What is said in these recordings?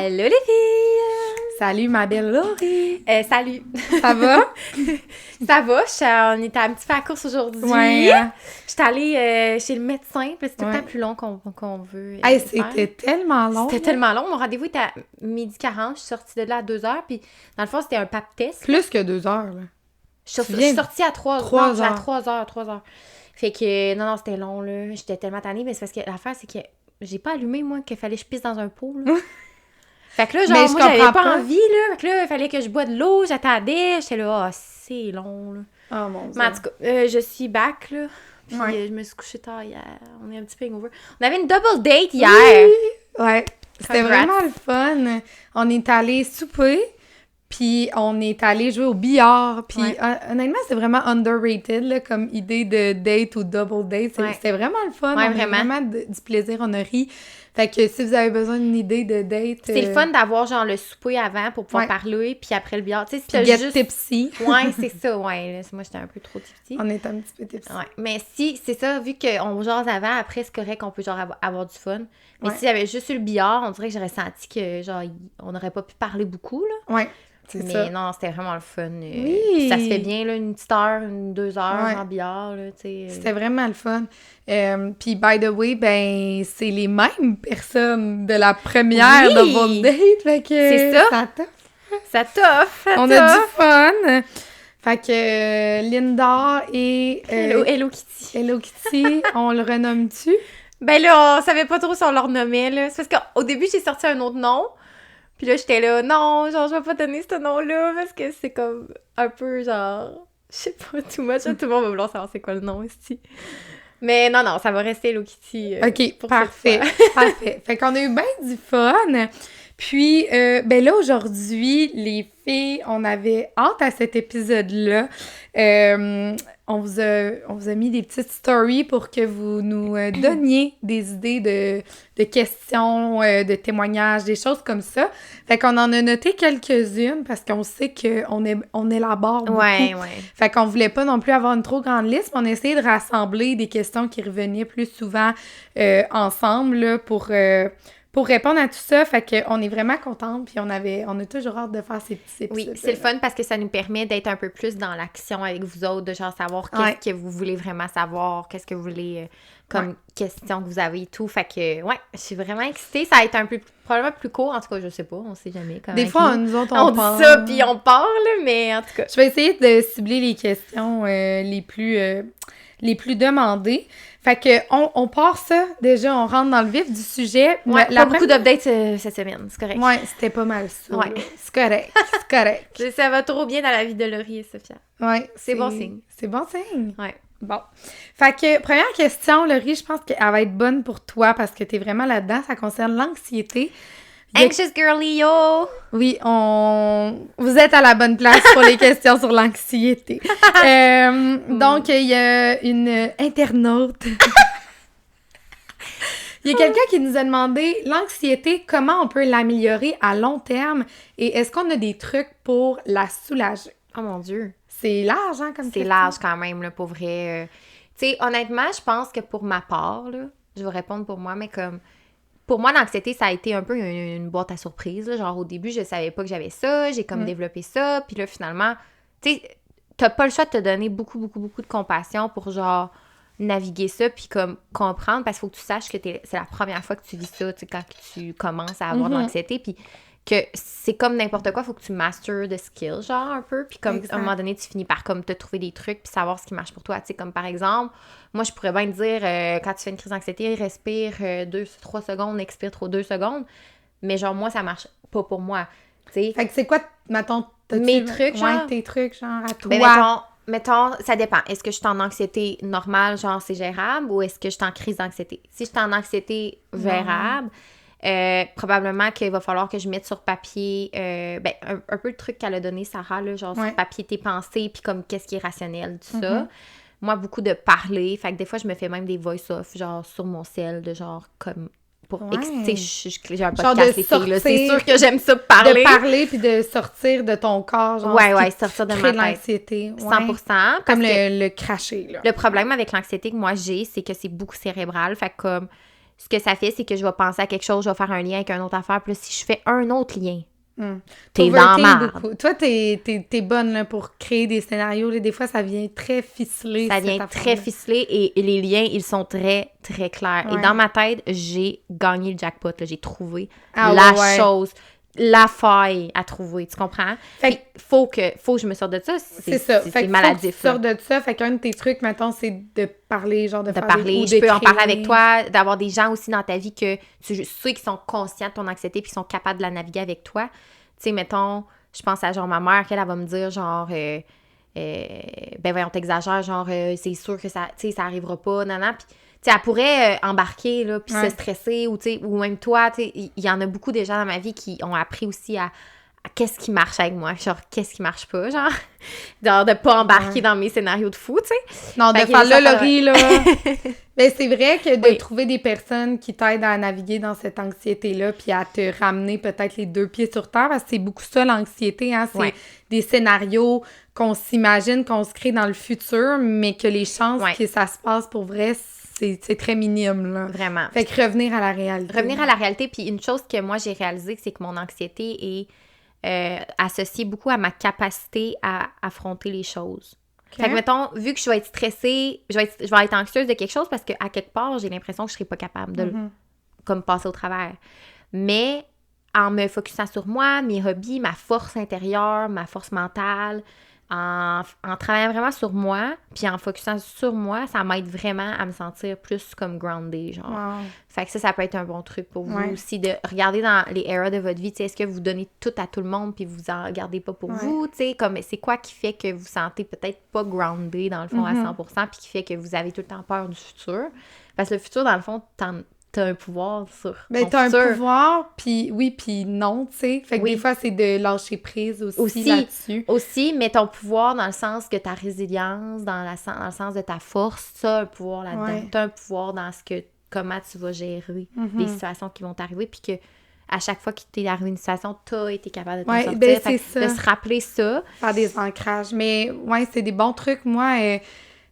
Allô les filles! Salut ma belle Laurie! Salut! Ça va? Ça va, on était un petit peu à la course aujourd'hui. Ouais. J'étais allée chez le médecin, puis c'était tout le temps plus long qu'on veut Hey, faire. c'était tellement long. C'était tellement long. Mon rendez-vous était à 12h40. Je suis sortie de là à 2h, puis dans le fond, c'était un pap test. Plus que 2 heures, là. Je suis sortie à 3h. heures. À 3h. Fait que, non, c'était long, là. J'étais tellement tannée, mais c'est parce que l'affaire, c'est que j'ai pas allumé, moi, qu'il fallait que je pisse dans un pot, là. Fait que là, genre, moi, j'avais pas envie, là. Fait que là, il fallait que je bois de l'eau, j'attendais. J'étais là, c'est long, là. Oh mon Dieu. Mais en tout cas, je suis back, là. Puis je me suis couchée tard hier. On est un petit peu hangover. On avait une double date hier. Oui. Ouais. C'était vraiment le fun. On est allé souper, puis on est allé jouer au billard. Puis honnêtement, c'est vraiment underrated, là, comme idée de date ou double date. C'était vraiment le fun. Ouais, on a vraiment du plaisir, on a ri. Fait que si vous avez besoin d'une idée de date... C'est le fun d'avoir, genre, le souper avant pour pouvoir parler, puis après le billard. Tu sais, si t'as juste... tipsy. Ouais, c'est ça, ouais. Là, moi, j'étais un peu trop tipsy. On est un petit peu tipsy. Ouais. Mais si, c'est ça, vu qu'on jase avant, après, c'est correct qu'on peut, genre, avoir du fun. Mais s'il y avait juste eu le billard, on dirait que j'aurais senti que, genre, on n'aurait pas pu parler beaucoup, là. Ouais. Mais non, c'était vraiment le fun. Oui. Ça se fait bien, là, une petite heure, 2 heures en billard, là, tu sais. C'était vraiment le fun. Puis, by the way, ben, c'est les mêmes personnes de la première double date. Fait que c'est ça. Ça toffe. On a du fun. Fait que Linda et... Hello Kitty. Hello Kitty, on le renomme-tu? Ben là, on savait pas trop si on le renommait, là. C'est parce qu'au début, j'ai sorti un autre nom. Puis là, j'étais là, non, genre, je vais pas donner ce nom-là parce que c'est comme un peu, genre, je sais pas, too much. Tout le monde va vouloir savoir c'est quoi le nom ici. Mais non, ça va rester Hello Kitty. OK, parfait. Parfait. Fait qu'on a eu bien du fun. Puis, ben là, aujourd'hui, les filles, on avait hâte à cet épisode-là. On vous a mis des petites stories pour que vous nous donniez des idées de questions, de témoignages, des choses comme ça. Fait qu'on en a noté quelques-unes parce qu'on sait qu'on élabore beaucoup. Ouais. Fait qu'on voulait pas non plus avoir une trop grande liste, mais on a essayé de rassembler des questions qui revenaient plus souvent ensemble là, pour répondre à tout ça. Fait qu'on est vraiment contente, puis on a toujours hâte de faire ces petits épisodes. Oui, c'est le fun parce que ça nous permet d'être un peu plus dans l'action avec vous autres, de genre savoir qu'est-ce que vous voulez vraiment savoir, qu'est-ce que vous voulez comme question que vous avez et tout. Fait que, je suis vraiment excitée. Ça va être un peu, probablement plus court, en tout cas, je sais pas, on sait jamais. Des fois, nous autres, on parle. dit ça, puis on parle, mais en tout cas. Je vais essayer de cibler les questions les plus demandées. Fait que on part ça, déjà, on rentre dans le vif du sujet. Ouais, beaucoup d'updates cette semaine, c'est correct. Ouais, c'était pas mal ça. Ouais. C'est correct. Ça va trop bien dans la vie de Laurie et Sophia. Ouais. C'est bon signe. C'est bon signe. Ouais. Bon. Fait que, première question, Laurie, je pense qu'elle va être bonne pour toi parce que t'es vraiment là-dedans. Ça concerne l'anxiété. Anxious girly, yo! Oui, vous êtes à la bonne place pour les questions sur l'anxiété. Donc, il y a une internaute. Il y a quelqu'un qui nous a demandé l'anxiété, comment on peut l'améliorer à long terme et est-ce qu'on a des trucs pour la soulager? Oh mon Dieu! C'est large, hein, comme c'est large quand même, là, pour vrai. Tu sais, honnêtement, je pense que pour ma part, là, je vais répondre pour moi, mais comme... Pour moi, l'anxiété, ça a été un peu une boîte à surprise. Là. Genre, au début, je savais pas que j'avais ça. J'ai comme développé ça. Puis là, finalement, tu sais, t'as pas le choix de te donner beaucoup de compassion pour, genre, naviguer ça puis comme comprendre. Parce qu'il faut que tu saches que c'est la première fois que tu vis ça, tu sais, quand tu commences à avoir de l'anxiété. Puis que c'est comme n'importe quoi, il faut que tu masters the skill, genre, un peu. Puis comme, à un moment donné, tu finis par comme te trouver des trucs puis savoir ce qui marche pour toi. Tu sais, comme par exemple... Moi, je pourrais bien te dire, quand tu fais une crise d'anxiété, respire 2-3 secondes, expire 2 secondes. Mais genre, moi, ça marche pas pour moi. T'sais. Fait que c'est quoi, mettons, mes trucs, genre? Ouais, tes trucs, genre, à toi. Ben, mettons, ça dépend. Est-ce que je suis en anxiété normale, genre, c'est gérable, ou est-ce que je suis en crise d'anxiété? Si je suis en anxiété gérable, probablement qu'il va falloir que je mette sur papier, un peu le truc qu'elle a donné, Sarah, là, genre, sur papier tes pensées, puis comme, qu'est-ce qui est rationnel, tout ça. Moi, beaucoup de parler. Fait que des fois, je me fais même des voice-off, genre, sur mon cell, de genre, comme, pour j'ai un podcast, les filles, là. C'est sûr que j'aime ça, parler. De parler, puis de sortir de ton corps, genre. Sortir de ma tête. L'anxiété. 100%. Comme le cracher, là. Le problème avec l'anxiété que moi j'ai, c'est que c'est beaucoup cérébral. Fait que, comme, ce que ça fait, c'est que je vais penser à quelque chose, je vais faire un lien avec une autre affaire. Puis là, si je fais un autre lien, t'es dans la merde. Toi, t'es bonne là, pour créer des scénarios. Là. Des fois, ça vient très ficelé. Ça vient très ficelé et les liens, ils sont très, très clairs. Ouais. Et dans ma tête, j'ai gagné le jackpot. Là. J'ai trouvé chose, la faille à trouver. Tu comprends? Fait faut que je me sorte de ça. C'est ça. C'est maladif. Faut que tu sortes de ça. Fait qu'un de tes trucs, mettons, c'est de parler, genre de faire parler. Je peux en parler avec toi, d'avoir des gens aussi dans ta vie que tu sais qui sont conscients de ton anxiété puis qui sont capables de la naviguer avec toi. Tu sais, mettons, je pense à genre ma mère, qu'elle va me dire genre... ben voyons, t'exagères, genre, c'est sûr que ça, tu sais, ça arrivera pas, nanana, puis, tu sais, elle pourrait embarquer, là, puis se stresser, ou, tu sais, ou même toi, tu sais, il y en a beaucoup de gens dans ma vie qui ont appris aussi à qu'est-ce qui marche avec moi, genre, qu'est-ce qui marche pas, genre, de pas embarquer dans mes scénarios de fou, tu sais. Non, de faire là, Laurie, là. Mais c'est vrai que de trouver des personnes qui t'aident à naviguer dans cette anxiété-là, puis à te ramener peut-être les 2 pieds sur terre, parce que c'est beaucoup ça, l'anxiété, hein, c'est des scénarios qu'on s'imagine, qu'on se crée dans le futur, mais que les chances que ça se passe pour vrai, c'est très minime, là. Vraiment. Fait que revenir à la réalité. Revenir à la réalité, puis une chose que moi, j'ai réalisée, c'est que mon anxiété est associée beaucoup à ma capacité à affronter les choses. Okay. Fait que, mettons, vu que je vais être stressée, je vais être anxieuse de quelque chose parce qu'à quelque part, j'ai l'impression que je serai pas capable de comme passer au travers. Mais en me focusant sur moi, mes hobbies, ma force intérieure, ma force mentale, en travaillant vraiment sur moi, puis en focusant sur moi, ça m'aide vraiment à me sentir plus comme grounded, genre. Wow. Fait que ça peut être un bon truc pour vous aussi, de regarder dans les eras de votre vie, tu sais, est-ce que vous donnez tout à tout le monde, puis vous en gardez pas pour vous, tu sais, comme, c'est quoi qui fait que vous sentez peut-être pas grounded, dans le fond, à 100%, puis qui fait que vous avez tout le temps peur du futur? Parce que le futur, dans le fond, t'as un pouvoir sur ton t'as futur. Un pouvoir, puis oui, puis non, tu sais. Fait que des fois, c'est de lâcher prise aussi là-dessus. Aussi, mais ton pouvoir dans le sens que ta résilience, dans le sens de ta force, t'as un pouvoir là-dedans. Ouais. T'as un pouvoir dans comment tu vas gérer les situations qui vont t'arriver, puis que à chaque fois qu'il t'est arrivé une situation, t'as été capable de t'en sortir. Ben c'est ça. De se rappeler ça. Faire des ancrages. Mais ouais, c'est des bons trucs. Moi,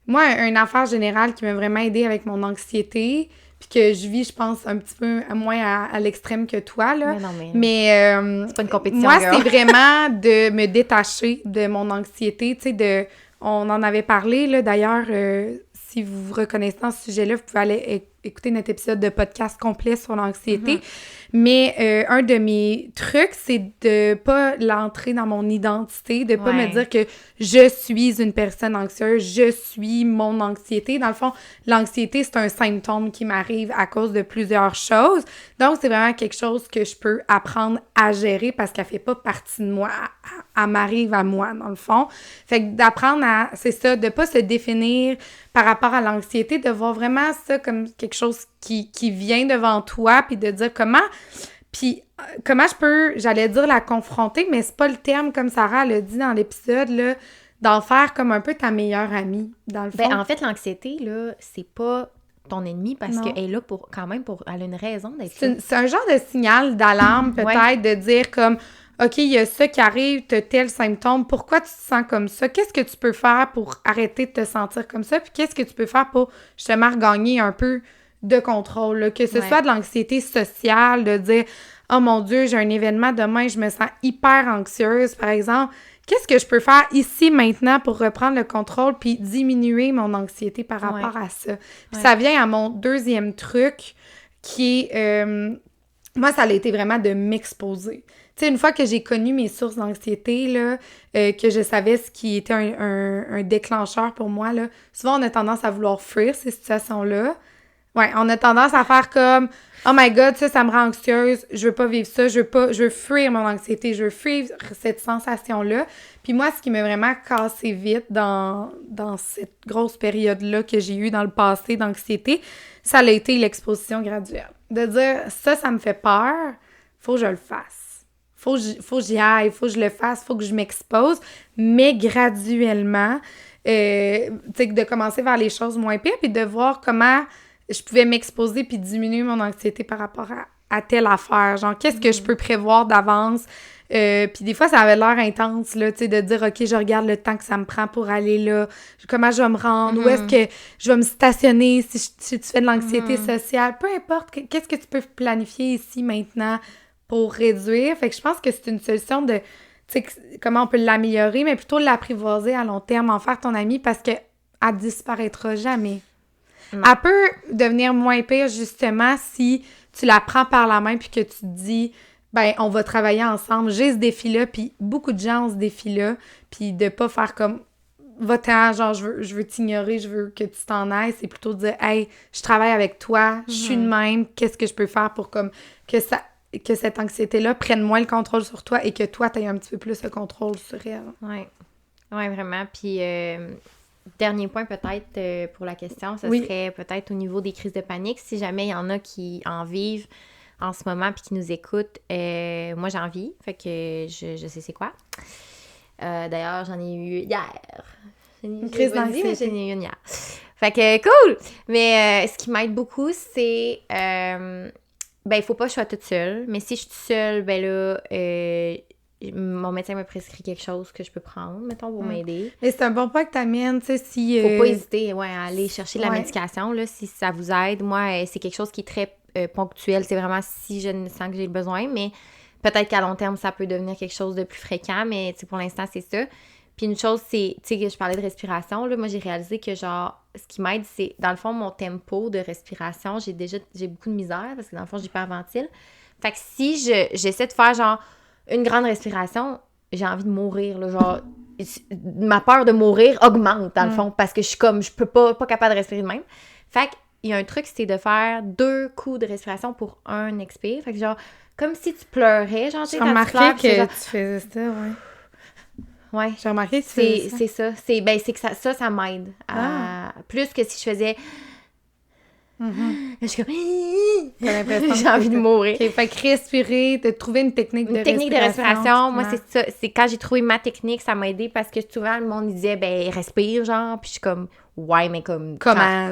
une affaire générale qui m'a vraiment aidée avec mon anxiété, puis que je vis, je pense, un petit peu moins à l'extrême que toi, là. Mais c'est pas une compétition, moi, girl. c'est vraiment de me détacher de mon anxiété, tu sais, on en avait parlé, là, d'ailleurs, si vous vous reconnaissez dans ce sujet-là, vous pouvez aller écouter notre épisode de podcast complet sur l'anxiété. Mais un de mes trucs, c'est de pas l'entrer dans mon identité, de pas me dire que je suis une personne anxieuse, je suis mon anxiété. Dans le fond, l'anxiété, c'est un symptôme qui m'arrive à cause de plusieurs choses. Donc, c'est vraiment quelque chose que je peux apprendre à gérer parce qu'elle fait pas partie de moi. Elle m'arrive à moi, dans le fond. Fait que d'apprendre c'est ça, de pas se définir par rapport à l'anxiété, de voir vraiment ça comme quelque chose qui vient devant toi, puis de dire comment je peux, j'allais dire la confronter, mais c'est pas le terme comme Sarah l'a dit dans l'épisode, là, d'en faire comme un peu ta meilleure amie, dans le fond. Ben, en fait, l'anxiété, là, c'est pas ton ennemi parce qu'elle est là elle a une raison d'être là. C'est un genre de signal d'alarme, peut-être, de dire comme, OK, il y a ça qui arrive, tu as tel symptôme, pourquoi tu te sens comme ça? Qu'est-ce que tu peux faire pour arrêter de te sentir comme ça? Puis qu'est-ce que tu peux faire pour justement regagner un peu de contrôle, là? Que ce soit de l'anxiété sociale, de dire « Oh mon Dieu, j'ai un événement demain, je me sens hyper anxieuse, par exemple. Qu'est-ce que je peux faire ici, maintenant, pour reprendre le contrôle puis diminuer mon anxiété par rapport à ça? » Puis ça vient à mon deuxième truc qui est... moi, ça a été vraiment de m'exposer. Tu sais, une fois que j'ai connu mes sources d'anxiété, là, que je savais ce qui était un déclencheur pour moi, là, souvent, on a tendance à vouloir fuir ces situations-là. Ouais, on a tendance à faire comme « Oh my God, ça me rend anxieuse, je veux pas vivre ça, je veux fuir mon anxiété, je veux fuir cette sensation-là. » Puis moi, ce qui m'a vraiment cassé vite dans cette grosse période-là que j'ai eue dans le passé d'anxiété, ça a été l'exposition graduelle. De dire « Ça me fait peur, faut que je le fasse. Faut que j'y aille, faut que je le fasse, faut que je m'expose. » Mais graduellement, tu sais, de commencer vers les choses moins pires, puis de voir comment je pouvais m'exposer puis diminuer mon anxiété par rapport à telle affaire. Genre, qu'est-ce que je peux prévoir d'avance Puis des fois, ça avait l'air intense, là, tu sais, de dire, OK, je regarde le temps que ça me prend pour aller là, comment je vais me rendre, où est-ce que je vais me stationner si tu fais de l'anxiété sociale, peu importe, qu'est-ce que tu peux planifier ici, maintenant, pour réduire. Fait que je pense que c'est une solution de, tu sais, comment on peut l'améliorer, mais plutôt l'apprivoiser à long terme, en faire ton ami, parce que elle disparaîtra jamais. Non. Elle peut devenir moins pire, justement, si tu la prends par la main puis que tu te dis, ben, on va travailler ensemble, j'ai ce défi-là, puis beaucoup de gens ont ce défi-là, puis de pas faire comme, va-t'en, genre, je veux t'ignorer, je veux que tu t'en ailles, c'est plutôt de dire, hey, je travaille avec toi, je suis de même, qu'est-ce que je peux faire pour comme que cette anxiété-là prenne moins le contrôle sur toi et que toi, t'aies un petit peu plus le contrôle sur elle. Oui, vraiment, puis... Dernier point peut-être pour la question, ce serait peut-être au niveau des crises de panique. Si jamais il y en a qui en vivent en ce moment puis qui nous écoutent, moi j'en vis, fait que je sais c'est quoi. D'ailleurs, j'en ai eu hier. Une crise d'anxiété. J'en ai eu une hier. Fait que cool! Mais ce qui m'aide beaucoup, c'est... il faut pas que je sois toute seule. Mais si je suis toute seule, ben là... mon médecin m'a prescrit quelque chose que je peux prendre, mettons, pour m'aider. Mais c'est un bon point que t'amènes, tu sais, si... Faut pas hésiter, à aller chercher de la médication, là, si ça vous aide. Moi, c'est quelque chose qui est très ponctuel. C'est vraiment si je sens que j'ai le besoin, mais peut-être qu'à long terme, ça peut devenir quelque chose de plus fréquent, mais pour l'instant, c'est ça. Puis une chose, c'est, tu sais, je parlais de respiration, là, moi, j'ai réalisé que, genre, ce qui m'aide, c'est, dans le fond, mon tempo de respiration. J'ai beaucoup de misère, parce que, dans le fond, j'hyperventile. Fait que si j'essaie de faire, genre, une grande respiration, j'ai envie de mourir, là, genre, ma peur de mourir augmente, dans le fond, parce que je suis comme, je peux pas capable de respirer de même. Fait que, il y a un truc, c'est de faire 2 coups de respiration pour un expire. Fait que, genre, comme si tu pleurais, genre, tu sais, quand tu pleures, que genre... tu faisais ça, Ouais. J'ai remarqué que tu faisais ça. C'est ça. C'est que ça m'aide. Plus que si je faisais... Je suis comme... T'as l'impression j'ai envie de mourir. Okay, fait que respirer, de trouver une technique de respiration. Une technique de respiration, moi, c'est ça. C'est quand j'ai trouvé ma technique, ça m'a aidé parce que souvent, le monde disait, respire, genre. Puis je suis comme, ouais, mais comme... Comment?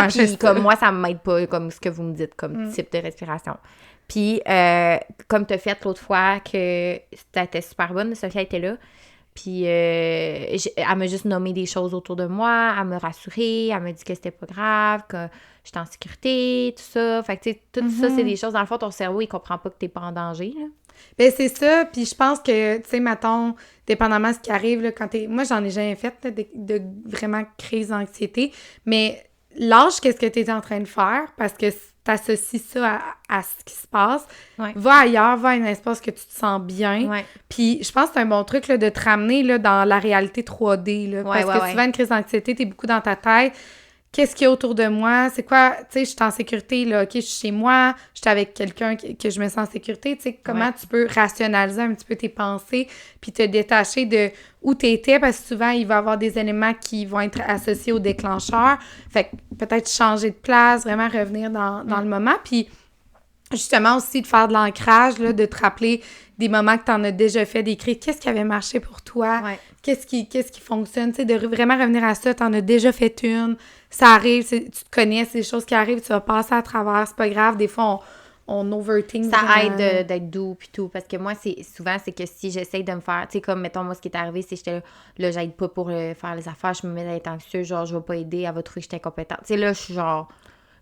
Puis comme moi, ça m'aide pas, comme ce que vous me dites, comme type de respiration. Puis, comme t'as fait l'autre fois, que t'étais super bonne, Sophia était là. Puis, elle m'a juste nommé des choses autour de moi, elle me rassurer, elle me dit que c'était pas grave, que j'étais en sécurité, tout ça. Fait que, tu sais, tout ça, c'est des choses, dans le fond, ton cerveau, il comprend pas que t'es pas en danger, là. Ben c'est ça, puis je pense que, tu sais, mettons, dépendamment de ce qui arrive, là, quand t'es... Moi, j'en ai jamais fait, là, de vraiment crise d'anxiété, mais lâche qu'est-ce que t'es en train de faire, parce que t'associes ça à ce qui se passe. Ouais. Va ailleurs, va à un espace que tu te sens bien. Ouais. Puis je pense que c'est un bon truc là, de te ramener là, dans la réalité 3D. Là, ouais, parce que souvent, une crise d'anxiété, t'es beaucoup dans ta tête. Qu'est-ce qu'il y a autour de moi? C'est quoi? Tu sais, je suis en sécurité, là. OK, je suis chez moi, je suis avec quelqu'un que je me sens en sécurité. Tu sais, comment tu peux rationaliser un petit peu tes pensées puis te détacher de où tu étais, parce que souvent, il va y avoir des éléments qui vont être associés au déclencheur. Fait que peut-être changer de place, vraiment revenir dans le moment. Puis justement aussi de faire de l'ancrage, là, de te rappeler des moments que tu en as déjà fait, d'écrire qu'est-ce qui avait marché pour toi, qu'est-ce qui fonctionne, tu sais, de vraiment revenir à ça, tu en as déjà fait une, ça arrive, tu te connais, c'est des choses qui arrivent, tu vas passer à travers, c'est pas grave, des fois on overthink. Ça aide d'être doux puis tout, parce que moi, c'est que si j'essaye de me faire, tu sais, comme, mettons, moi, ce qui est arrivé, c'est que j'étais là, j'aide pas pour faire les affaires, je me mets à être anxieuse, genre, je vais pas aider, elle va trouver que j'étais incompétente. Tu sais, là, je suis genre...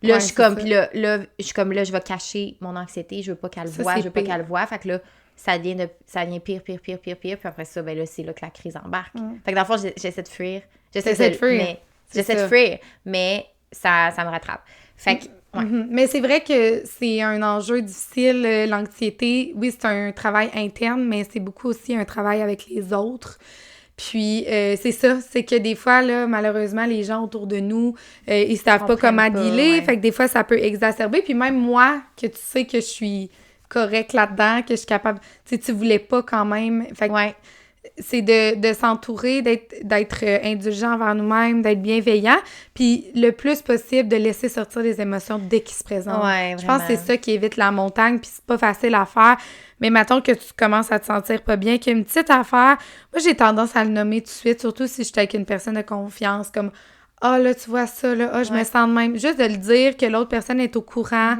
Là, je suis comme, puis là, je suis comme, là, je vais cacher mon anxiété, je veux pas qu'elle voie, je veux pas qu'elle voie, fait que là, ça devient pire, puis après ça, ben là, c'est là que la crise embarque. Fait que dans le fond, j'essaie de fuir. J'essaie de fuir, mais ça me rattrape. Fait que, Mais c'est vrai que c'est un enjeu difficile, l'anxiété. Oui, c'est un travail interne, mais c'est beaucoup aussi un travail avec les autres. Puis, c'est ça, c'est que des fois, là, malheureusement, les gens autour de nous, ils savent pas comment dealer, fait que des fois, ça peut exacerber. Puis même moi, que tu sais que je suis correcte là-dedans, que je suis capable... Tu sais, tu voulais pas quand même... Fait que c'est de s'entourer, d'être indulgent envers nous-mêmes, d'être bienveillant, puis le plus possible de laisser sortir les émotions dès qu'ils se présentent. Ouais, je pense que c'est ça qui évite la montagne, puis c'est pas facile à faire. Mais mettons que tu commences à te sentir pas bien, qu'il y a une petite affaire, moi j'ai tendance à le nommer tout de suite, surtout si je suis avec une personne de confiance, comme « Ah, là, tu vois ça, là, je me sens de même. » Juste de le dire, que l'autre personne est au courant.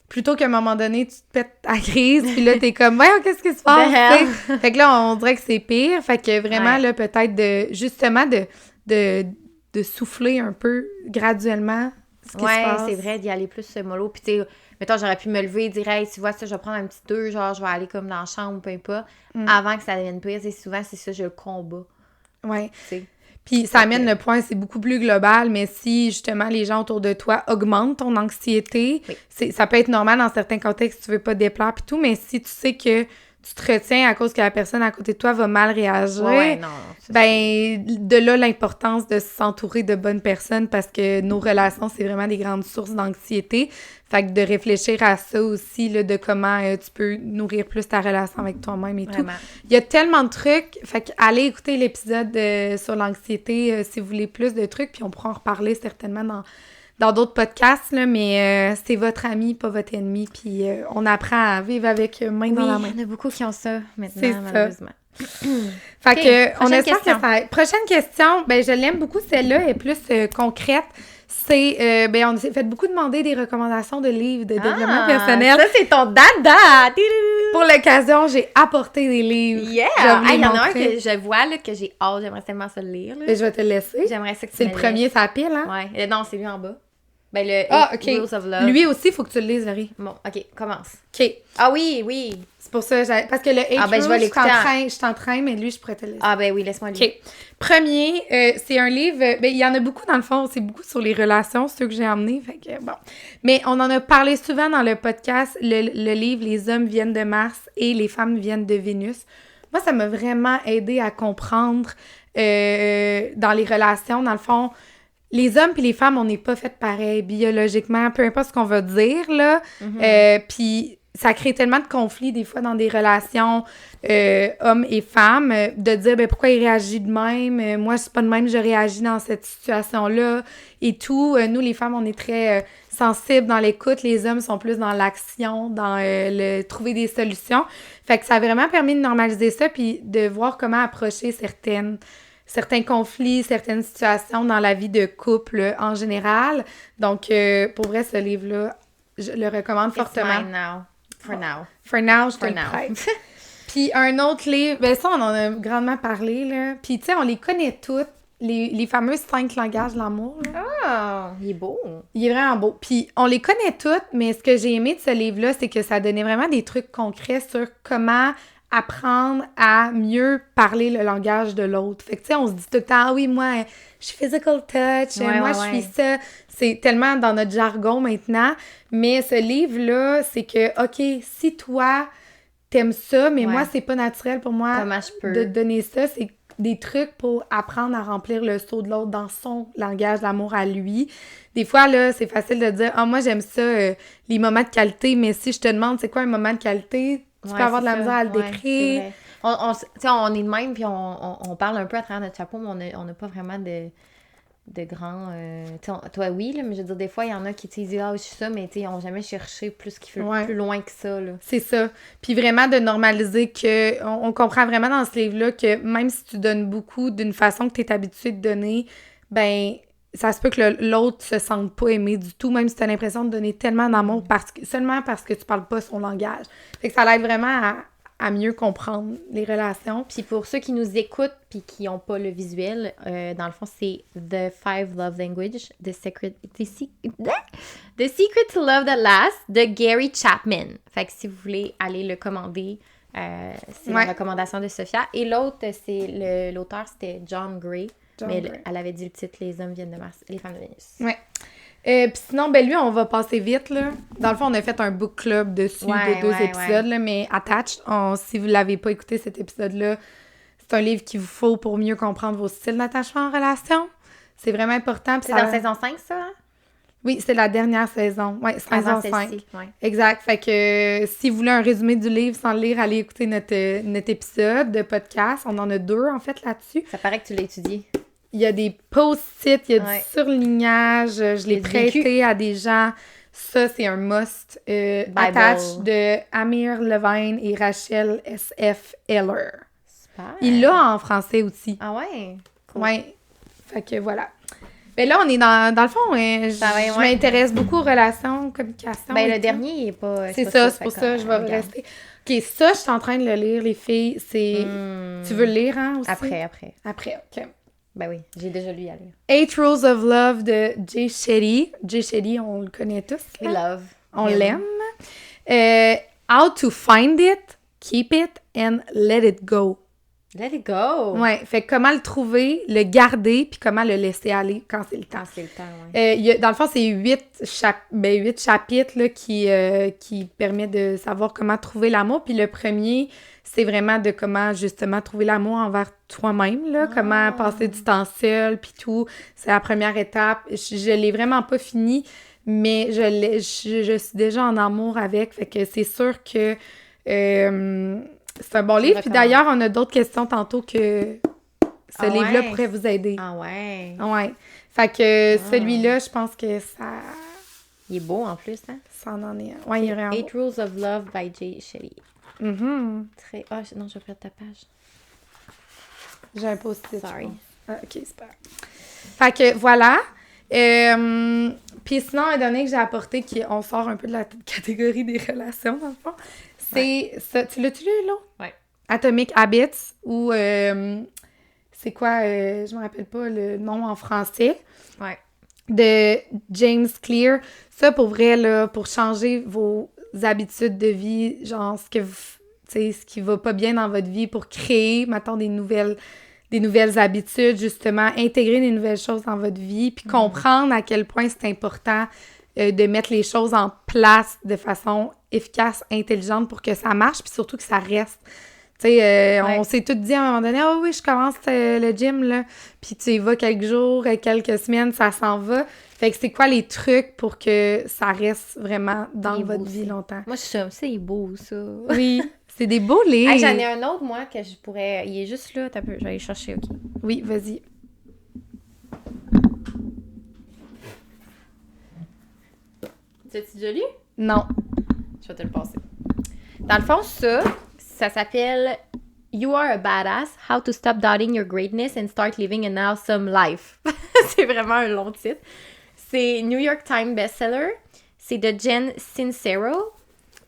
plutôt qu'à un moment donné, tu te pètes ta crise, puis là, t'es comme, ouais, qu'est-ce qui se passe? T'sais? Fait que là, on dirait que c'est pire. Fait que vraiment, là, peut-être de souffler un peu graduellement ce qui se passe. C'est vrai, d'y aller plus mollo. Puis, tu sais, mettons, j'aurais pu me lever et dire, hey, tu vois, ça, je vais prendre un petit 2, genre, je vais aller comme dans la chambre, peu importe, avant que ça devienne pire. Tu sais, souvent, c'est ça, je le combat. Ouais. Tu sais. Puis ça amène le point, c'est beaucoup plus global, mais si justement les gens autour de toi augmentent ton anxiété, ça peut être normal dans certains contextes, tu veux pas te déplaire pis tout, mais si tu sais que tu te retiens à cause que la personne à côté de toi va mal réagir, de là l'importance de s'entourer de bonnes personnes parce que nos relations, c'est vraiment des grandes sources d'anxiété. Fait que de réfléchir à ça aussi, là, de comment tu peux nourrir plus ta relation avec toi-même et vraiment. Tout. Il y a tellement de trucs. Fait que allez écouter l'épisode sur l'anxiété si vous voulez plus de trucs, puis on pourra en reparler certainement dans d'autres podcasts, là, mais c'est votre ami, pas votre ennemi, puis on apprend à vivre avec main dans la main. Il y en a beaucoup qui ont ça maintenant, malheureusement. Fait que, on espère que ça... Prochaine question, ben je l'aime beaucoup, celle-là est plus concrète. C'est, on s'est fait beaucoup demander des recommandations de livres de développement personnel. Ça, c'est ton dada! Pour l'occasion, j'ai apporté des livres. Yeah! Il y en a un que je vois, là, que j'ai hâte, j'aimerais tellement ça le lire. Là. Je vais te le laisser. J'aimerais ça que tu c'est le premier, ça pile, hein? Ouais. Non, c'est lui en bas. Ben, le Rules of Love. Lui aussi, il faut que tu le lises, Laurie. Bon, OK, commence. OK. Ah oui. C'est pour ça, parce que le Rules, je vais l'écouter. Je suis en train, mais lui, je pourrais te le laisser. Ah ben oui, laisse-moi lire. OK. Premier, c'est un livre, il y en a beaucoup dans le fond, c'est beaucoup sur les relations, ceux que j'ai emmenés, fait que bon. Mais on en a parlé souvent dans le podcast, le livre « Les hommes viennent de Mars et les femmes viennent de Vénus ». Moi, ça m'a vraiment aidé à comprendre dans les relations, dans le fond, les hommes puis les femmes, on n'est pas fait pareil biologiquement, peu importe ce qu'on va dire, là. Puis ça crée tellement de conflits, des fois, dans des relations hommes et femmes, de dire, pourquoi il réagit de même? Moi, c'est pas de même, je réagis dans cette situation-là et tout. Nous, les femmes, on est très sensibles dans l'écoute. Les hommes sont plus dans l'action, dans le trouver des solutions. Fait que ça a vraiment permis de normaliser ça puis de voir comment approcher certains conflits, certaines situations dans la vie de couple en général. Donc, pour vrai, ce livre-là, je le recommande fortement. It's mine now. For now, je te le prête. Puis un autre livre, ça, on en a grandement parlé, là. Puis, tu sais, on les connaît toutes, les fameux 5 langages de l'amour, là. Ah, il est beau. Il est vraiment beau. Puis, on les connaît toutes, mais ce que j'ai aimé de ce livre-là, c'est que ça donnait vraiment des trucs concrets sur comment apprendre à mieux parler le langage de l'autre. Fait que, tu sais, on se dit tout le temps, ah oui, moi, je suis physical touch, moi, je suis ça. C'est tellement dans notre jargon maintenant. Mais ce livre-là, c'est que, OK, si toi, t'aimes ça, mais moi, c'est pas naturel pour moi de te donner ça. C'est des trucs pour apprendre à remplir le seau de l'autre dans son langage d'amour à lui. Des fois, là, c'est facile de dire, moi, j'aime ça, les moments de qualité, mais si je te demande, c'est quoi un moment de qualité? Tu peux avoir de la misère à le décrire. On est de même, puis on parle un peu à travers notre chapeau, mais on n'a pas vraiment de grands... toi, oui, là, mais je veux dire, des fois, il y en a qui disent « Ah, je suis ça », mais ils n'ont jamais cherché plus plus loin que ça. Là. C'est ça. Puis vraiment de normaliser que... On comprend vraiment dans ce livre-là que même si tu donnes beaucoup d'une façon que tu es habitué de donner, ça se peut que l'autre se sente pas aimé du tout, même si tu as l'impression de donner tellement d'amour seulement parce que tu parles pas son langage. Fait que ça l'aide vraiment à mieux comprendre les relations. Puis pour ceux qui nous écoutent puis qui n'ont pas le visuel, dans le fond, c'est The 5 Love Language, The Secret to Love That Lasts de Gary Chapman. Fait que si vous voulez aller le commander, c'est la recommandation de Sophia. Et l'autre, l'auteur, c'était John Gray. Elle avait dit le titre « Les hommes viennent de Mars, les femmes de Vénus ». Ouais. Puis sinon, lui, on va passer vite, là. Dans le fond, on a fait un book club dessus de 2 épisodes, là, mais attached, si vous l'avez pas écouté, cet épisode-là, c'est un livre qu'il vous faut pour mieux comprendre vos styles d'attachement en relation. C'est vraiment important. C'est dans saison 5, ça? Hein? Oui, c'est la dernière saison. Oui, saison 5. Exact. Fait que si vous voulez un résumé du livre sans le lire, allez écouter notre épisode de podcast. On en a 2, en fait, là-dessus. Ça paraît que tu l'as étudié. Il y a des post-it, il y a du surlignage. Je l'ai prêté à des gens. Ça, c'est un must. Attach de Amir Levine et Rachel S.F. Eller. Super. Il l'a en français aussi. Ah ouais? Cool. Ouais. Fait que voilà. Mais là, on est dans le fond, je m'intéresse beaucoup aux relations, communication. Ben, le dernier, il est pas... C'est ça, c'est pour ça, je vais rester. OK, ça, je suis en train de le lire, les filles. C'est... Tu veux le lire, hein, aussi? Après, OK. Ben oui, j'ai déjà lu à lire. 8 Rules of Love de Jay Shetty. Jay Shetty, on le connaît tous. We love. On l'aime. How to find it, keep it, and let it go. Let it go! Ouais, fait comment le trouver, le garder, puis comment le laisser aller quand c'est le temps. Quand c'est le temps, ouais. Dans le fond, c'est 8 chapitres là, qui permettent de savoir comment trouver l'amour. Puis le premier, c'est vraiment de comment, justement, trouver l'amour envers toi-même, là, comment passer du temps seul, puis tout. C'est la première étape. Je l'ai vraiment pas fini, mais je suis déjà en amour avec. Fait que c'est sûr que... c'est un bon livre. Puis d'ailleurs, on a d'autres questions tantôt que ce livre-là pourrait vous aider. Ah ouais? Ouais. Fait que celui-là, je pense que ça... Il est beau en plus, hein? Ça en est un. Ouais, il y aurait un 8 Rules of Love by Jay Shetty. Très... Ah, non, je vais perdre ta page. J'ai un post-it. Sorry. Ah, OK, super. Fait que voilà. Puis sinon, un dernier que j'ai apporté, on sort un peu de la catégorie des relations, dans le fond. C'est ça. Tu l'as-tu lu, là? Ouais. Atomic Habits, ou c'est quoi, je me rappelle pas le nom en français. Ouais. De James Clear. Ça, pour vrai, là, pour changer vos habitudes de vie, genre ce qui va pas bien dans votre vie, pour créer, mettons, des nouvelles habitudes, justement, intégrer des nouvelles choses dans votre vie, puis comprendre à quel point c'est important de mettre les choses en place de façon efficace, intelligente pour que ça marche, puis surtout que ça reste. Tu sais, on s'est tous dit à un moment donné, « Ah oui, je commence le gym, là. » Puis tu y vas quelques jours, quelques semaines, ça s'en va. Fait que c'est quoi les trucs pour que ça reste vraiment dans votre vie longtemps? Moi, c'est beau, ça. Oui, c'est des beaux livres. Hey, j'en ai un autre, moi, que je pourrais... Il est juste là, je vais aller chercher, OK? Oui, vas-y. Tu as-tu déjà lu? Non. Je vais te le passer. Dans le fond, ça s'appelle You Are a Badass, How to Stop Doubting Your Greatness and Start Living an Awesome Life. C'est vraiment un long titre. C'est New York Times bestseller. C'est de Jen Sincero.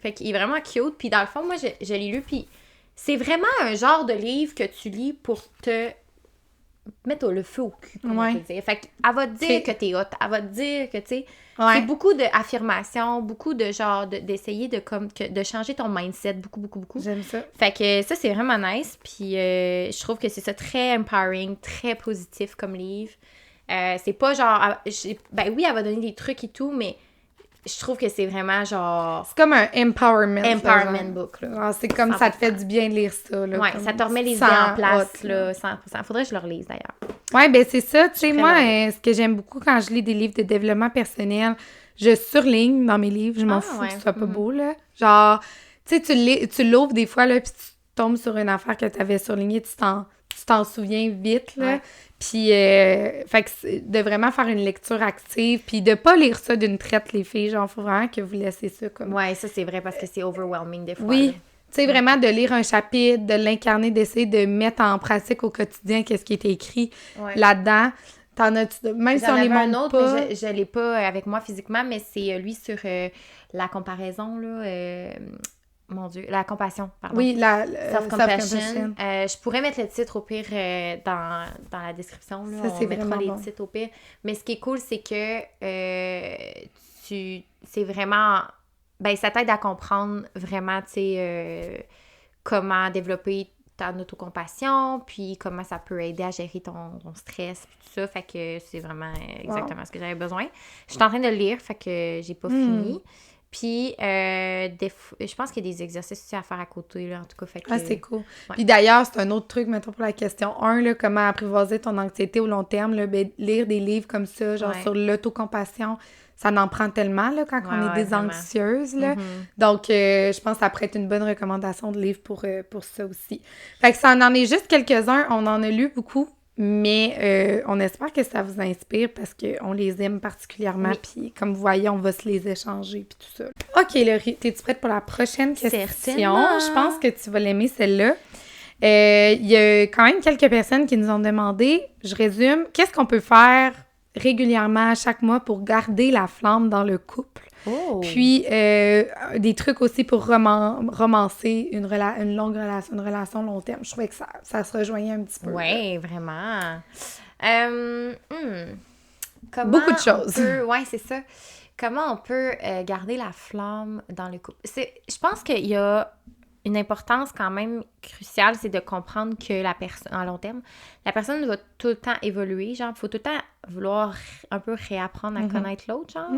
Fait qu'il est vraiment cute. Puis dans le fond, moi, je l'ai lu. Puis c'est vraiment un genre de livre que tu lis pour te mettre le feu au cul, comme on peut dire. Fait qu'elle va te dire que t'es hot. Elle va te dire que, tu sais... C'est beaucoup d'affirmations, beaucoup de genre d'essayer de changer ton mindset, beaucoup. J'aime ça. Fait que ça, c'est vraiment nice. Puis je trouve que c'est ça, très empowering, très positif comme livre. C'est pas genre... Ben oui, elle va donner des trucs et tout, mais je trouve que c'est vraiment genre... C'est comme un empowerment. Empowerment book, là. Ah, c'est comme 100%. Ça te fait du bien de lire ça, là. Ouais, ça te remet les idées en place, là, 100%. Faudrait que je le relise, d'ailleurs. Ouais, ben c'est ça. Tu sais, moi, ce que j'aime beaucoup quand je lis des livres de développement personnel, je surligne dans mes livres. Je m'en fous que ce soit pas beau, là. Genre, tu sais, tu l'ouvres des fois, là, puis tu tombes sur une affaire que tu avais surlignée, tu t'en souviens vite, là. Ouais. Puis, fait que de vraiment faire une lecture active, puis de pas lire ça d'une traite, les filles. Genre, faut vraiment que vous laissez ça comme... Ouais, ça, c'est vrai, parce que c'est overwhelming des fois. Oui. Tu sais, vraiment de lire un chapitre, de l'incarner, d'essayer de mettre en pratique au quotidien qu'est-ce qui est écrit là-dedans. T'en as-tu... Même si on les montre pas... Mais je l'ai pas avec moi physiquement, mais c'est lui sur la comparaison, là... Mon Dieu, la compassion, pardon. Oui, la self-compassion. Je pourrais mettre le titre au pire dans la description. Là. Ça, c'est on mettra les titres au pire. Mais ce qui est cool, c'est que c'est vraiment... Ben, ça t'aide à comprendre vraiment, tu sais, comment développer ta autocompassion, puis comment ça peut aider à gérer ton stress, puis tout ça. Fait que c'est vraiment exactement ce que j'avais besoin. Je suis en train de le lire, fait que j'ai pas fini. Puis, je pense qu'il y a des exercices aussi à faire à côté, là, en tout cas. Fait que, c'est cool. Ouais. Puis d'ailleurs, c'est un autre truc, mettons, pour la question 1, là, comment apprivoiser ton anxiété au long terme, là, ben, lire des livres comme ça, genre sur l'autocompassion, ça en prend tellement, là, quand on est des anxieuses, là. Donc, je pense que ça pourrait être une bonne recommandation de livre pour ça aussi. Fait que ça en est juste quelques-uns, on en a lu beaucoup. Mais on espère que ça vous inspire parce qu'on les aime particulièrement. Puis comme vous voyez, on va se les échanger puis tout ça. OK, Laurie, t'es-tu prête pour la prochaine question? Certainement. Je pense que tu vas l'aimer, celle-là. Il y a quand même quelques personnes qui nous ont demandé, je résume, qu'est-ce qu'on peut faire régulièrement chaque mois pour garder la flamme dans le couple. Oh! Puis, des trucs aussi pour romancer une longue relation, une relation long terme. Je trouvais que ça se rejoignait un petit peu. Oui, vraiment. Comment Beaucoup de choses. Oui, c'est ça. Comment on peut garder la flamme dans le couple? Je pense qu'il y a une importance quand même cruciale, c'est de comprendre que la personne, en long terme, la personne va tout le temps évoluer. Genre, il faut tout le temps vouloir un peu réapprendre à connaître l'autre, genre.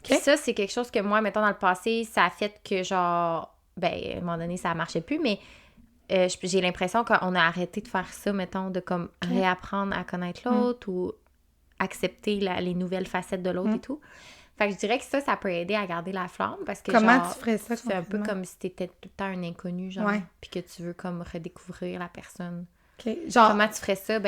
Puis ça, c'est quelque chose que moi, mettons, dans le passé, ça a fait que, genre, à un moment donné, ça marchait plus, mais j'ai l'impression qu'on a arrêté de faire ça, mettons, de comme réapprendre à connaître l'autre ou accepter les nouvelles facettes de l'autre et tout. Fait que je dirais que ça peut aider à garder la flamme parce que, comment genre, tu ferais ça? c'est un peu comme si t'étais tout le temps un inconnu, genre, puis que tu veux comme redécouvrir la personne. Genre, comment tu ferais ça?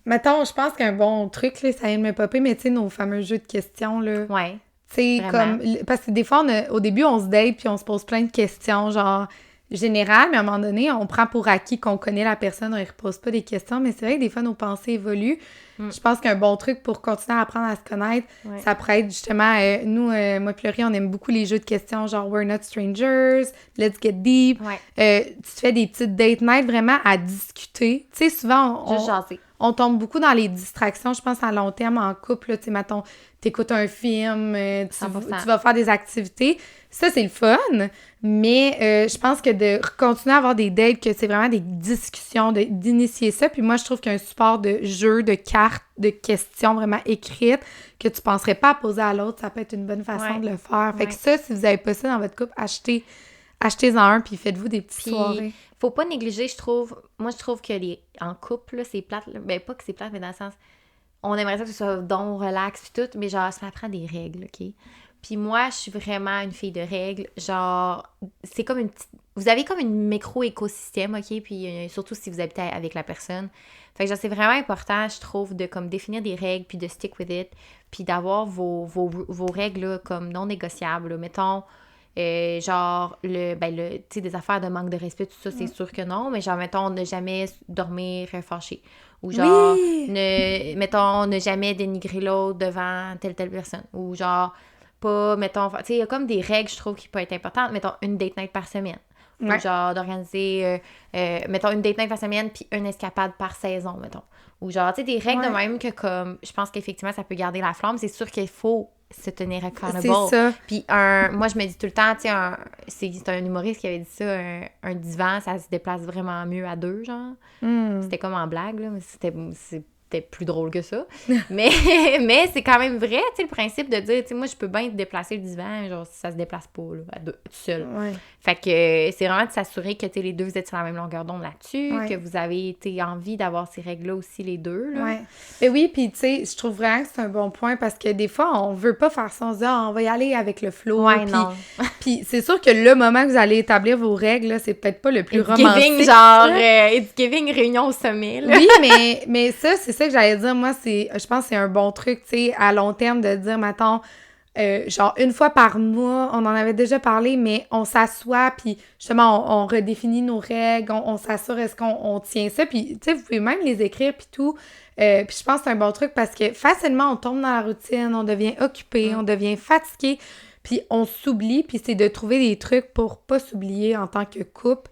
Mettons, je pense qu'un bon truc, là, ça vient de me popper, mais tu sais, nos fameux jeux de questions, là. Ouais. Tu sais, comme... Parce que des fois, au début, on se date puis on se pose plein de questions, genre générales, mais à un moment donné, on prend pour acquis qu'on connaît la personne, on ne repose pas des questions, mais c'est vrai que des fois, nos pensées évoluent. Je pense qu'un bon truc pour continuer à apprendre à se connaître, ça pourrait être justement... nous, moi et Laurie, on aime beaucoup les jeux de questions, genre « We're not strangers »,« Let's get deep ». Tu te fais des petites date night vraiment à discuter. Tu sais, souvent, juste jaser. On tombe beaucoup dans les distractions, je pense, à long terme, en couple. Tu sais, mettons, t'écoutes un film, tu vas faire des activités. Ça, c'est le fun, mais je pense que de continuer à avoir des dates, que c'est vraiment des discussions, d'initier ça. Puis moi, je trouve qu'un support de jeu, de cartes, de questions vraiment écrites que tu penserais pas à poser à l'autre, ça peut être une bonne façon de le faire. Fait que ça, si vous avez pas ça dans votre couple, achetez-en un, puis faites-vous des petites soirées. Faut pas négliger, je trouve que en couple, là, c'est plate. Pas que c'est plate, mais dans le sens, on aimerait ça que ce soit don, relax, puis tout, mais genre, ça prend des règles, OK? Puis moi, je suis vraiment une fille de règles. Genre, c'est comme une petite... Vous avez comme une micro-écosystème, OK? Puis surtout si vous habitez avec la personne. Fait que genre, c'est vraiment important, je trouve, de comme définir des règles, puis de stick with it, puis d'avoir vos règles, là, comme non négociables. Là. Mettons... genre, tu sais, des affaires de manque de respect, tout ça, c'est sûr que non, mais genre, mettons, ne jamais dormir fâché. Ou genre, ne jamais dénigrer l'autre devant telle personne. Ou genre, pas, mettons, tu sais, il y a comme des règles, je trouve, qui peuvent être importantes. Mettons, une date night par semaine. Ou genre, d'organiser, mettons, une date night par semaine, puis une escapade par saison, mettons. Ou genre, tu sais, des règles de même que comme, je pense qu'effectivement, ça peut garder la flamme. C'est sûr qu'il faut se tenir accountable. C'est ça. Puis moi, je me dis tout le temps, tu sais, c'est un humoriste qui avait dit ça, un divan, ça se déplace vraiment mieux à deux, genre. C'était comme en blague, là, mais c'était plus drôle que ça. mais c'est quand même vrai, tu sais, le principe de dire, tu sais, moi, je peux bien te déplacer le divan, genre, si ça se déplace pas, là, à deux, tout seul. Fait que c'est vraiment de s'assurer que, tu sais, les deux, vous êtes sur la même longueur d'onde là-dessus, que vous avez, tu sais, envie d'avoir ces règles-là aussi, les deux, là. Mais oui, puis tu sais, je trouve vraiment que c'est un bon point parce que des fois, on veut pas faire ça, on se dit, on va y aller avec le flow. Non. Puis c'est sûr que le moment que vous allez établir vos règles, là, c'est peut-être pas le plus romantique. Giving, genre, It's giving réunion au sommet, là. Oui, mais ça, c'est ça que j'allais dire. Moi, je pense que c'est un bon truc, tu sais, à long terme, de dire, mettons, genre, une fois par mois, on en avait déjà parlé, mais on s'assoit, puis justement, on redéfinit nos règles, on s'assure, est-ce qu'on tient ça, puis, tu sais, vous pouvez même les écrire, puis tout. Puis je pense que c'est un bon truc parce que facilement, on tombe dans la routine, on devient occupé, on devient fatigué, puis on s'oublie, puis c'est de trouver des trucs pour pas s'oublier en tant que couple.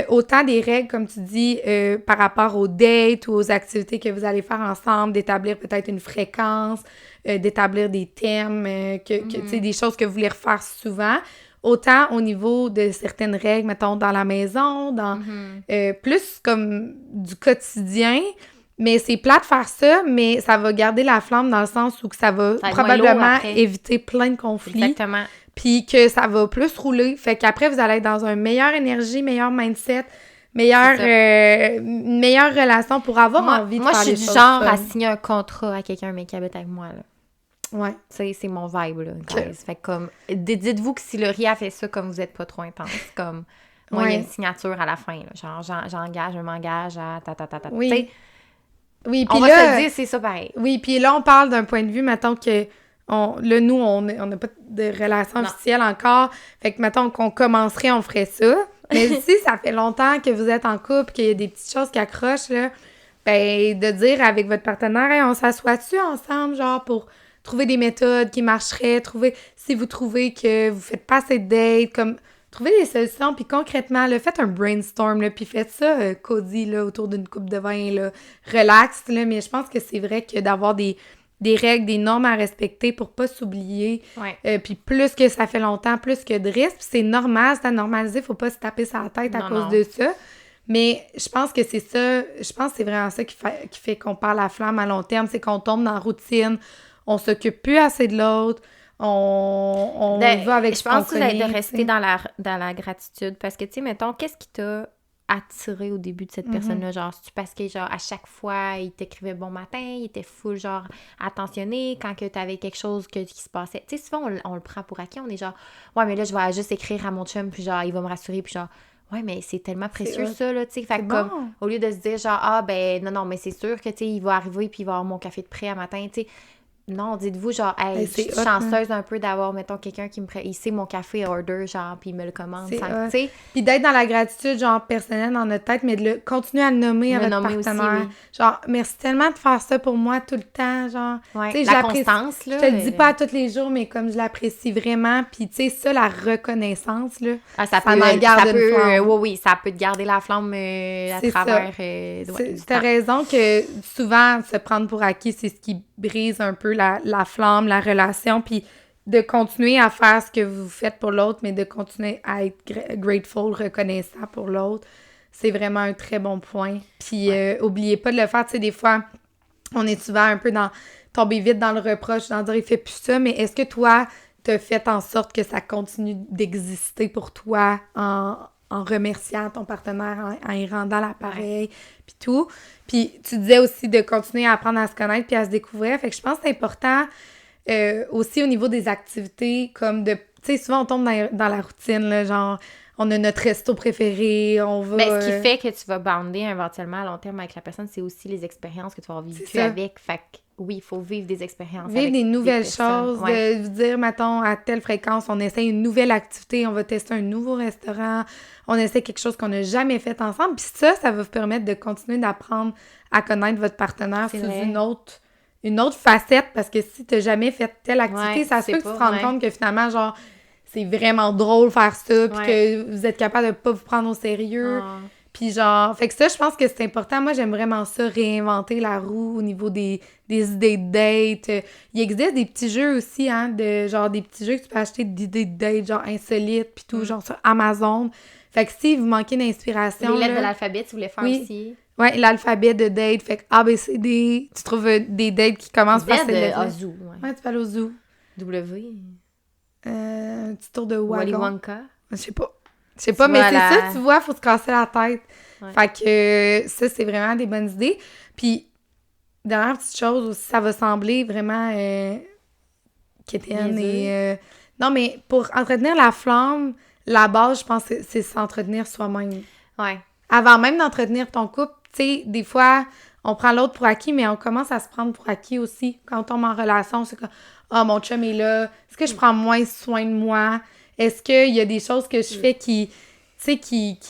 Autant des règles, comme tu dis, par rapport aux dates ou aux activités que vous allez faire ensemble, d'établir peut-être une fréquence, d'établir des thèmes, tu sais, des choses que vous voulez refaire souvent. Autant au niveau de certaines règles, mettons, dans la maison, dans plus comme du quotidien. Mais c'est plat de faire ça, mais ça va garder la flamme dans le sens où que ça va probablement éviter plein de conflits. Exactement. Puis que ça va plus rouler. Fait qu'après, vous allez être dans une meilleure énergie, meilleur mindset, meilleure relation pour avoir envie de faire des choses. Moi, je suis du genre à signer un contrat à quelqu'un, mais qui habite avec moi, là. Ouais. C'est mon vibe, là, guys. Fait que comme, dites-vous que si Laurie a fait ça, comme vous êtes pas trop intense, comme, moi, il y a une signature à la fin, là. Genre, je m'engage à Oui. T'sais, oui, on va se dire, c'est ça pareil. Oui, puis là, on parle d'un point de vue, mettons que nous, on n'a pas de relation officielle encore. Fait que, mettons qu'on commencerait, on ferait ça. Mais si ça fait longtemps que vous êtes en couple, qu'il y a des petites choses qui accrochent, là, ben, de dire avec votre partenaire, hey, on s'assoit-tu ensemble, genre, pour trouver des méthodes qui marcheraient, si vous trouvez que vous faites pas assez de dates, comme, trouver des solutions, puis concrètement, là, faites un brainstorm, là, puis faites ça, cosy, là, autour d'une coupe de vin, là, relax, là, mais je pense que c'est vrai que d'avoir des règles, des normes à respecter pour pas s'oublier, puis plus que ça fait longtemps, plus que de risques, puis c'est normal, c'est à normaliser, faut pas se taper sur la tête à cause de ça. Mais je pense que c'est ça, je pense que c'est vraiment ça qui fait qu'on perd la flamme à long terme, c'est qu'on tombe dans la routine, on s'occupe plus assez de l'autre, on va avec je pense que de rester dans la gratitude, parce que, tu sais, mettons, qu'est-ce qui t'a attiré au début de cette personne-là? Genre, c'est-tu parce que, genre, à chaque fois, il t'écrivait bon matin, il était full, genre, attentionné quand que t'avais quelque chose qui se passait. Tu sais, souvent, on le prend pour acquis, on est genre, ouais, mais là, je vais juste écrire à mon chum, puis genre, il va me rassurer, puis genre, ouais, mais c'est tellement précieux, ça, là, tu sais. Fait que comme, au lieu de se dire, genre, ah, ben, non, mais c'est sûr que, tu sais, il va arriver, puis il va avoir mon café de prêt à matin, tu sais. Non, dites-vous, genre, hey, je suis chanceuse un peu d'avoir, mettons, quelqu'un qui me il sait mon café order, genre, puis il me le commande. Tu sais. Puis d'être dans la gratitude, genre, personnelle dans notre tête, mais de continuer à le nommer à votre partenaire. Aussi, oui. Genre, merci tellement de faire ça pour moi tout le temps, genre. Ouais, tu sais, la constance, là. Je te le dis pas tous les jours, mais comme je l'apprécie vraiment, puis tu sais, ça, la reconnaissance, là, ça peut une flamme. Oui, ça peut te garder la flamme à travers... T'as raison que souvent, se prendre pour acquis, c'est ce qui brise un peu la flamme, la relation, puis de continuer à faire ce que vous faites pour l'autre, mais de continuer à être grateful, reconnaissant pour l'autre, c'est vraiment un très bon point. Puis oubliez pas de le faire, tu sais, des fois, on est souvent un peu tomber vite dans le reproche, dans dire « il fait plus ça », mais est-ce que toi, t'as fait en sorte que ça continue d'exister pour toi en remerciant ton partenaire, en y rendant l'appareil, puis tout. Puis tu disais aussi de continuer à apprendre à se connaître puis à se découvrir. Fait que je pense que c'est important aussi au niveau des activités, comme de... Tu sais, souvent on tombe dans la routine, là, genre, on a notre resto préféré, on va... Mais ce qui fait que tu vas bander éventuellement à long terme avec la personne, c'est aussi les expériences que tu vas avoir vécues avec. Fait que oui, il faut vivre des expériences. Vivre des nouvelles choses, de vous dire, mettons, à telle fréquence, on essaie une nouvelle activité, on va tester un nouveau restaurant, on essaie quelque chose qu'on n'a jamais fait ensemble. Puis ça va vous permettre de continuer d'apprendre à connaître votre partenaire sous une autre facette, parce que si tu n'as jamais fait telle activité, ça se peut que tu te rendes compte que finalement, genre, c'est vraiment drôle faire ça, puis que vous êtes capable de pas vous prendre au sérieux. Puis genre, fait que ça, je pense que c'est important. Moi, j'aime vraiment ça, réinventer la roue au niveau des idées de date. Il existe des petits jeux aussi, hein, genre des petits jeux que tu peux acheter d'idées de date, genre insolites, puis tout, genre sur Amazon. Fait que si vous manquez d'inspiration... Les lettres de l'alphabet, tu voulais faire aussi. Ouais, l'alphabet de date. Fait que A, B, C, D, tu trouves des dates qui commencent par celle à zoo. Ouais, tu peux aller au zoo. W. Un petit tour de wagon. Wally Wonka. Je sais pas, mais c'est ça, tu vois, faut se casser la tête. Ouais. Fait que ça, c'est vraiment des bonnes idées. Puis, dernière petite chose aussi, ça va sembler vraiment quétaine et... non, mais pour entretenir la flamme, la base, je pense, c'est s'entretenir soi-même. Ouais. Avant même d'entretenir ton couple, tu sais, des fois, on prend l'autre pour acquis, mais on commence à se prendre pour acquis aussi. Quand on tombe en relation, c'est comme « Ah, mon chum est là. Est-ce que je prends moins soin de moi? Est-ce qu'il y a des choses que je fais qui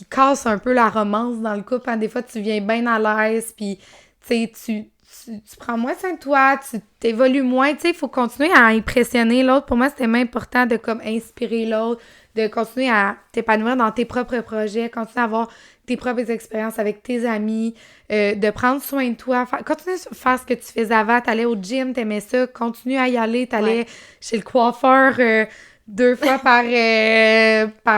cassent un peu la romance dans le couple? Hein? Des fois, tu viens bien à l'aise, puis tu sais, tu prends moins soin de toi, tu t'évolues moins. Tu sais, il faut continuer à impressionner l'autre. Pour moi, c'était même important de comme inspirer l'autre, de continuer à t'épanouir dans tes propres projets, continuer à avoir tes propres expériences avec tes amis, de prendre soin de toi, continue à faire ce que tu faisais avant, t'allais au gym, t'aimais ça, continue à y aller, t'allais chez le coiffeur 2 fois par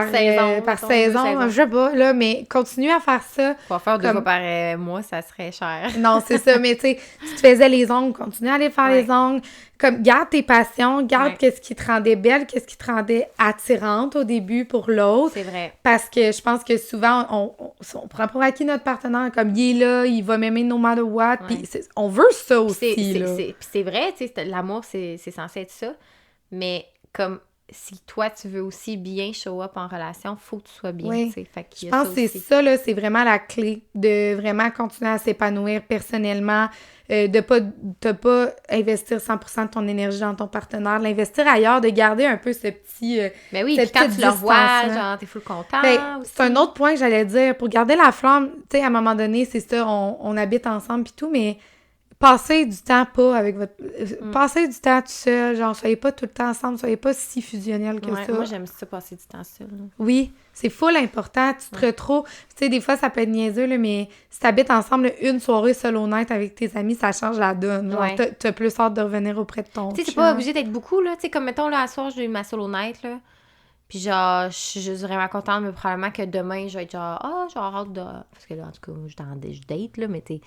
saison, je sais pas, là, mais continue à faire ça. Coiffeur 2 fois par mois, ça serait cher. Non, c'est ça, mais tu sais, tu te faisais les ongles, continue à aller faire les ongles, comme, garde tes passions, garde qu'est-ce qui te rendait belle, qu'est-ce qui te rendait attirante au début pour l'autre. C'est vrai. Parce que je pense que souvent, on prend pour acquis notre partenaire, comme, il est là, il va m'aimer no matter what, puis on veut ça aussi, là. Puis c'est vrai, tu sais, l'amour, c'est censé être ça, mais comme si toi, tu veux aussi bien show up en relation, faut que tu sois bien, Oui. tu sais. Fait qu'il y Je a pense que c'est aussi. ça, là, c'est vraiment la clé de vraiment continuer à s'épanouir personnellement, de pas investir 100% de ton énergie dans ton partenaire, l'investir ailleurs, de garder un peu ce petit, Ben oui, puis cette quand petite tu le revois, distance-là. genre, t'es full content Ben, aussi. c'est un autre point que j'allais dire. Pour garder la flamme, tu sais, à un moment donné, c'est ça, on habite ensemble pis tout, mais passez du temps pas avec votre... Passez du temps tout seul, genre, soyez pas tout le temps ensemble, soyez pas si fusionnels que Ouais, ça. moi, j'aime ça passer du temps seul. Oui, c'est full important, tu te retrouves... Tu sais, des fois, ça peut être niaiseux, là, mais si t'habites ensemble, là, une soirée seule honnête avec tes amis, ça change la donne. Genre, Ouais. t'as plus hâte de revenir auprès de ton Tu sais, c'est chum. pas obligé d'être beaucoup, là. Tu sais, comme, mettons, là, à soir, j'ai eu ma solo night, là. Puis genre, je suis juste vraiment contente, mais probablement que demain, je vais être genre, j'ai hâte de... Parce que là, en tout cas, je date, là, mais t'es...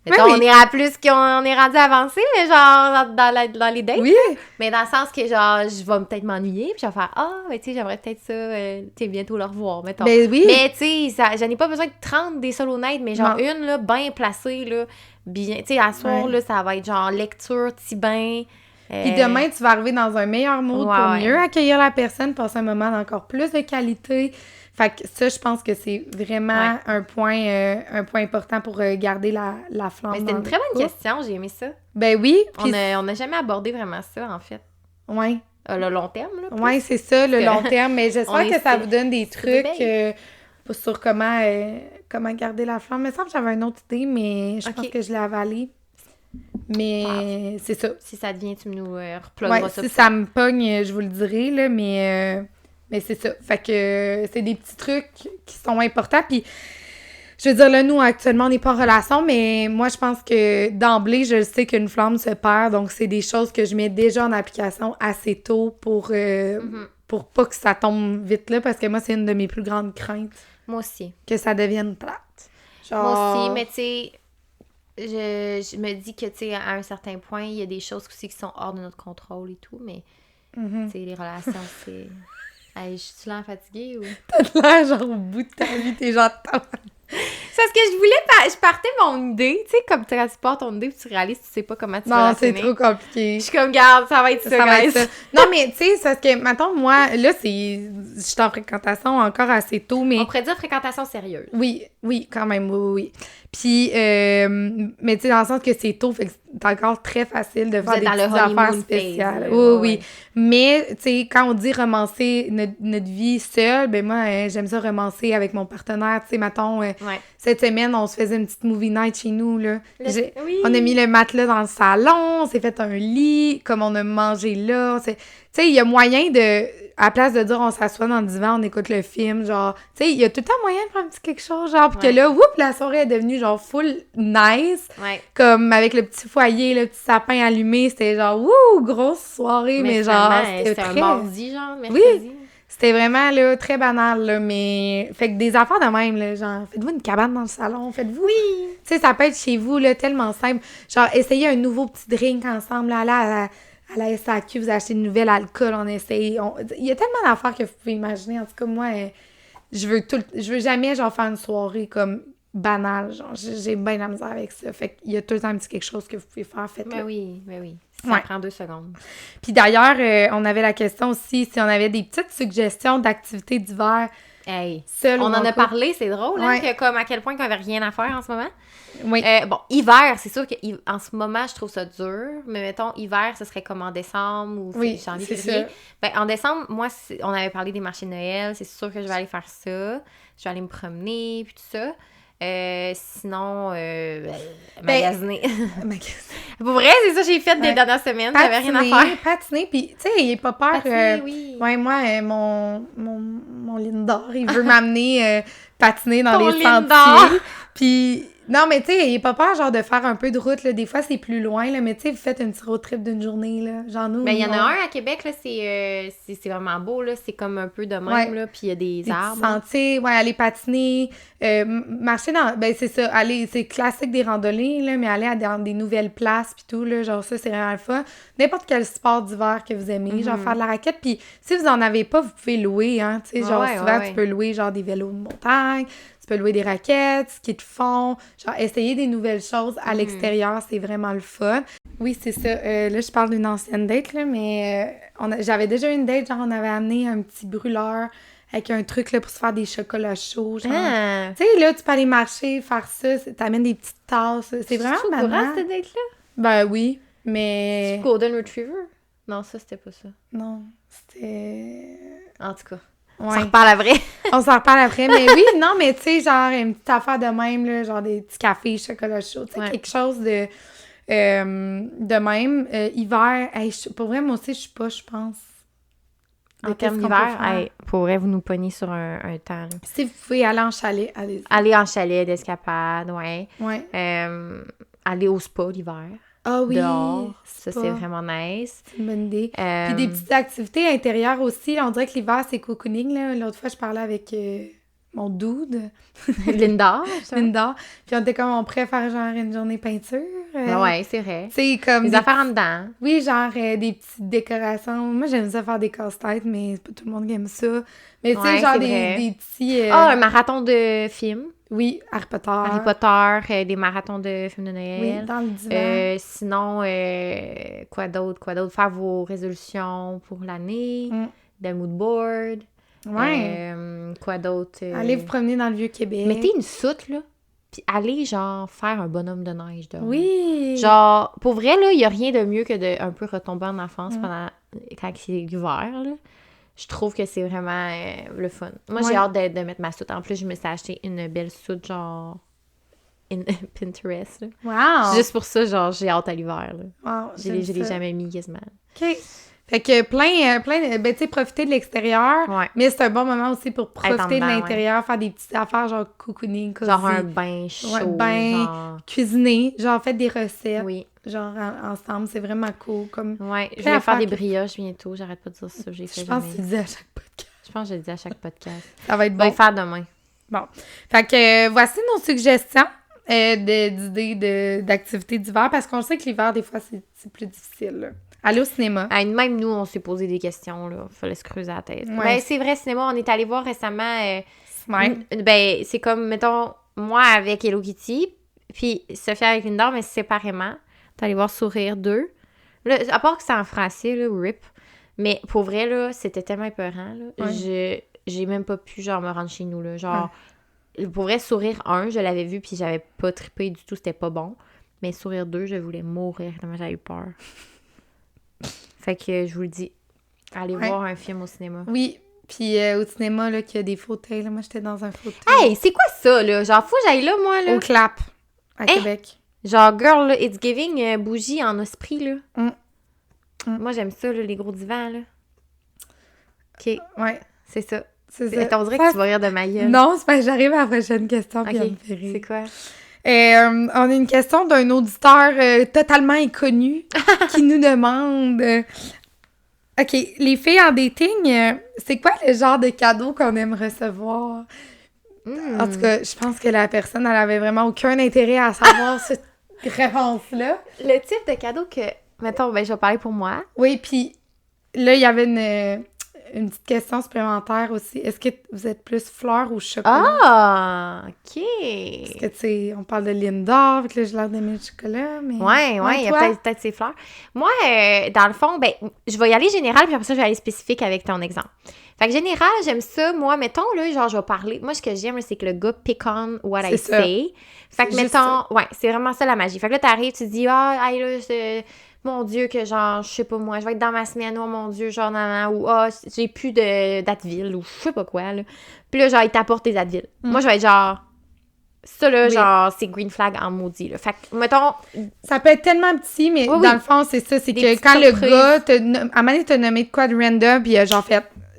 Mettons, oui. on ira plus qu'on est rendu avancé, mais genre, dans les dates. Oui! Mais dans le sens que, genre, je vais peut-être m'ennuyer, puis je vais faire, mais tu sais, j'aimerais peut-être ça, tu sais, bientôt le revoir, mettons. Ben oui! Mais tu sais, j'en ai pas besoin de 30 des solo nights, mais genre Non. une, là, bien placée, là, bien... Tu sais, à soir, Ouais. là, ça va être genre lecture, petit bain... Puis demain, tu vas arriver dans un meilleur mood Ouais, pour ouais. mieux accueillir la personne, passer un moment d'encore plus de qualité. Fait que ça, je pense que c'est vraiment un point important pour garder la flamme. Mais c'était dans une le très bonne couple. question, j'ai aimé ça. Ben oui. On n'a jamais abordé vraiment ça, en fait. Ouais. Le long terme, là. plus. Ouais, c'est ça, le long terme. Mais On j'espère est que ça sur- vous donne des sur trucs des sur comment garder la flamme. Il me semble que j'avais une autre idée, mais je pense Ok. que je l'ai avalée. Mais c'est ça. Si ça devient, tu nous replogueras Ouais, ça. si plus ça tard. me pogne, je vous le dirai, là, mais c'est ça. Fait que c'est des petits trucs qui sont importants. Puis, je veux dire, là, nous, actuellement, on n'est pas en relation, mais moi, je pense que d'emblée, je sais qu'une flamme se perd. Donc, c'est des choses que je mets déjà en application assez tôt pour pas que ça tombe vite là, parce que moi, c'est une de mes plus grandes craintes, Moi aussi. que ça devienne plate. Genre... Moi aussi, mais tu sais, je me dis que, tu sais, à un certain point, il y a des choses aussi qui sont hors de notre contrôle et tout, mais, tu sais, les relations, c'est... Hey, je suis là fatiguée ou... T'as l'air, genre, au bout de ta vie, t'es genre... C'est parce que je voulais... Je partais mon idée, tu sais, comme tu pars ton idée puis tu réalises, tu sais pas comment tu vas Non, la c'est finir. trop compliqué. Je suis comme, garde, ça va être ça, Ça va guys. être ça. Non, mais tu sais, c'est parce que, mettons, moi, là, je suis en fréquentation encore assez tôt, mais... On pourrait dire fréquentation sérieuse. Oui, quand même, oui. Puis, mais tu sais, dans le sens que c'est tôt, fait que c'est encore très facile de faire êtes des dans le petites affaires honeymoon spéciales. phase, Oui. ouais. Mais, tu sais, quand on dit romancer notre vie seule, ben moi, j'aime ça romancer avec mon partenaire. Tu sais, mettons, cette semaine, on se faisait une petite movie night chez nous, là. Oui. On a mis le matelas dans le salon, on s'est fait un lit, comme on a mangé là. Tu sais, il y a moyen de... À la place de dire on s'assoit dans le divan, on écoute le film, genre... Tu sais, il y a tout le temps moyen de faire un petit quelque chose, genre... Puis que là, la soirée est devenue, genre, full nice. Ouais. Comme avec le petit foyer, le petit sapin allumé. C'était genre, wouh, grosse soirée, mais genre... C'était très... un mardi, genre, mercredi. C'était vraiment, là, très banal, là, mais... Fait que des affaires de même, là, genre, faites-vous une cabane dans le salon, faites-vous... Oui! Tu sais, ça peut être chez vous, là, tellement simple. Genre, essayez un nouveau petit drink ensemble, là, à la SAQ, vous achetez de nouvel alcool, on essaye... Il y a tellement d'affaires que vous pouvez imaginer. En tout cas, moi, je veux jamais, genre, faire une soirée comme banale, genre, j'ai bien la misère avec ça. Fait qu'il y a tout le temps un petit quelque chose que vous pouvez faire, faites-le. Ben oui. Ça prend 2 secondes. Puis d'ailleurs, on avait la question aussi si on avait des petites suggestions d'activités d'hiver. Hey, Seul on ou en a couple. parlé, c'est drôle, hein, Ouais. que comme à quel point qu'on avait rien à faire en ce moment. Oui. Bon, hiver, c'est sûr qu'en ce moment, je trouve ça dur, mais mettons, hiver, ce serait comme en décembre ou Oui, janvier, c'est février. ça. Ben, en décembre, moi, on avait parlé des marchés de Noël, c'est sûr que je vais aller faire ça. Je vais aller me promener, puis tout ça. Sinon, magasiner. Pour vrai, c'est ça que j'ai fait des dernières semaines. J'avais rien à faire. Patiner, puis tu sais, il est pas peur. Patiner, oui. Ouais, moi, mon Lindor, il veut m'amener patiner dans Ton les Lindor. sentiers. Puis, non, mais tu sais, il est pas peur, genre, de faire un peu de route, là. Des fois, c'est plus loin, là. Mais tu sais, vous faites un petit road trip d'une journée, là. Genre, nous. Ben, il y en a un à Québec, là, c'est vraiment beau, là. C'est comme un peu de même, Ouais. là. Puis il y a des Des arbres. petits sentiers, ouais, aller patiner, marcher dans... Ben, c'est ça, c'est classique des randonnées, là, mais aller dans des nouvelles places puis tout, là, genre ça, c'est vraiment le fun. N'importe quel sport d'hiver que vous aimez, genre faire de la raquette, puis si vous en avez pas, vous pouvez louer, hein, tu sais, genre Ouais, souvent, ouais. tu peux louer, genre, des vélos de montagne, tu peux louer des raquettes, ski de fond, genre essayer des nouvelles choses à l'extérieur, c'est vraiment le fun. Oui, c'est ça. Là, je parle d'une ancienne date, là, mais j'avais déjà une date, genre on avait amené un petit brûleur avec un truc là, pour se faire des chocolats chauds, genre. Ah. Tu sais, là, tu peux aller marcher, faire ça, t'amènes des petites tasses, c'est vraiment C'est courant, banal. cette date-là? Ben oui, mais... C'est Golden Retriever? Non, ça, c'était pas ça. Non, c'était... En tout cas, Ouais. on s'en reparle après. On s'en reparle après, mais oui, non, mais tu sais, genre une petite affaire de même, là, genre des petits cafés, chocolat chaud, tu sais, Ouais. quelque chose de même. Hiver, hey, pour vrai, moi aussi, je suis pas, je pense. En termes d'hiver, pour vrai, vous nous pognez sur un temps. Là. Si vous pouvez aller en chalet, allez-y. Aller en chalet d'escapade, ouais. Ouais. Aller au spa l'hiver. Ah oui, Dehors, ça, spa. c'est vraiment nice. C'est une bonne idée. Puis des petites activités intérieures aussi. Là, on dirait que l'hiver, c'est cocooning. Là. L'autre fois, je parlais avec mon dude, Linda, ça. Linda. Puis on était comme, on préfère genre une journée peinture. Ouais, c'est vrai. Tu sais, comme Les affaires en dedans. Oui, genre des petites décorations. Moi, j'aime ça faire des casse-têtes, mais c'est pas tout le monde qui aime ça. Mais tu sais, Ouais, genre c'est des vrai. petits... Un marathon de films. Oui, Harry Potter. Harry Potter, des marathons de films de Noël. Oui, dans le divan. Sinon, quoi d'autre? Faire vos résolutions pour l'année. Des mood board. Ouais. Quoi d'autre? Allez vous promener dans le Vieux-Québec. Mettez une soute, là. Puis allez, genre, faire un bonhomme de neige dehors. Oui. Genre, pour vrai, là, il y a rien de mieux que de un peu retomber en enfance quand c'est l'hiver, là. Je trouve que c'est vraiment le fun. Moi, j'ai hâte de mettre ma soute. En plus, je me suis acheté une belle soute, genre, Pinterest, là. Wow. Juste pour ça, genre, j'ai hâte à l'hiver, là. Wow, Je l'ai jamais mis, quasiment. OK. Fait que plein de... Ben, tu sais, profiter de l'extérieur. Ouais. Mais c'est un bon moment aussi pour Être en profiter de dedans, l'intérieur, faire des petites affaires, genre cocooning, cozy. Genre un bain chaud, Ouais, bain, genre... cuisiner, genre faites des recettes. Oui. Genre ensemble, c'est vraiment cool. Comme... Ouais, je Plein vais faire des d'affaires brioches bientôt. J'arrête pas de dire ça, j'ai fait Je pense jamais. que tu dis à chaque podcast. Je pense que je le dis à chaque podcast. Ça va être Je vais bon. le faire demain. Bon. Fait que voici nos suggestions d'idées d'activités d'hiver, parce qu'on sait que l'hiver, des fois, c'est plus difficile. Là. Aller au cinéma. Même nous, on s'est posé des questions, là. Fallait se creuser la tête. Ouais. Ben, c'est vrai, cinéma, on est allé voir récemment... Smile. Ben, c'est comme, mettons, moi avec Hello Kitty, puis Sophia avec Linda, mais séparément. T'es allé voir Sourire 2. Là, à part que c'est en français, là, RIP. Mais pour vrai, là, c'était tellement épeurant, là. Ouais. J'ai même pas pu, genre, me rendre chez nous, là. Genre, pour vrai, Sourire 1, je l'avais vu, puis j'avais pas trippé du tout, c'était pas bon. Mais Sourire 2, je voulais mourir, tellement j'avais eu peur. Fait que je vous le dis, allez voir un film au cinéma. Oui, puis au cinéma, là, qu'il y a des fauteuils. Là, moi, j'étais dans un fauteuil. Hey, c'est quoi ça, là? Genre, faut que j'aille là, moi, là. Au Clap, à Québec. Genre, girl, là, it's giving bougie en esprit, là. Moi, j'aime ça, là, les gros divans, là. OK. Ouais. C'est ça. C'est ça. On dirait que tu vas rire de ma gueule. Non, c'est parce que j'arrive à la prochaine question, puis OK. elle me fait rire. C'est quoi? On a une question d'un auditeur totalement inconnu qui nous demande OK, les filles en dating, c'est quoi le genre de cadeau qu'on aime recevoir? En tout cas, je pense que la personne, elle avait vraiment aucun intérêt à savoir cette réponse-là. Le type de cadeau que... Mettons, ben, je vais parler pour moi. Oui, puis là, il y avait une petite question supplémentaire aussi. Est-ce que vous êtes plus fleurs ou chocolat? Ah! OK! Parce que, tu sais, on parle de Linda, avec le gelard d'aimer le chocolat, mais... Ouais, il y a peut-être ses fleurs. Moi, dans le fond, ben, je vais y aller général, puis après ça, je vais aller spécifique avec ton exemple. Fait que général, j'aime ça. Moi, mettons, là, genre, je vais parler... Moi, ce que j'aime, là, c'est que le gars pick on what I say. Fait que, mettons... Ouais, c'est vraiment ça, la magie. Fait que là, t'arrives, tu te dis, hey, là, mon Dieu, que genre, je sais pas moi, je vais être dans ma semaine, oh mon Dieu, genre, nan, ou j'ai plus d'Advil, ou je sais pas quoi, là. Puis là, genre, il t'apporte des Advil. Moi, je vais être genre, ça, là, genre, c'est green flag en maudit, là. Fait que, mettons... Ça peut être tellement petit, mais dans le fond, c'est ça, c'est que quand le gars, à un moment donné, t'as nommé de quoi de random, puis genre,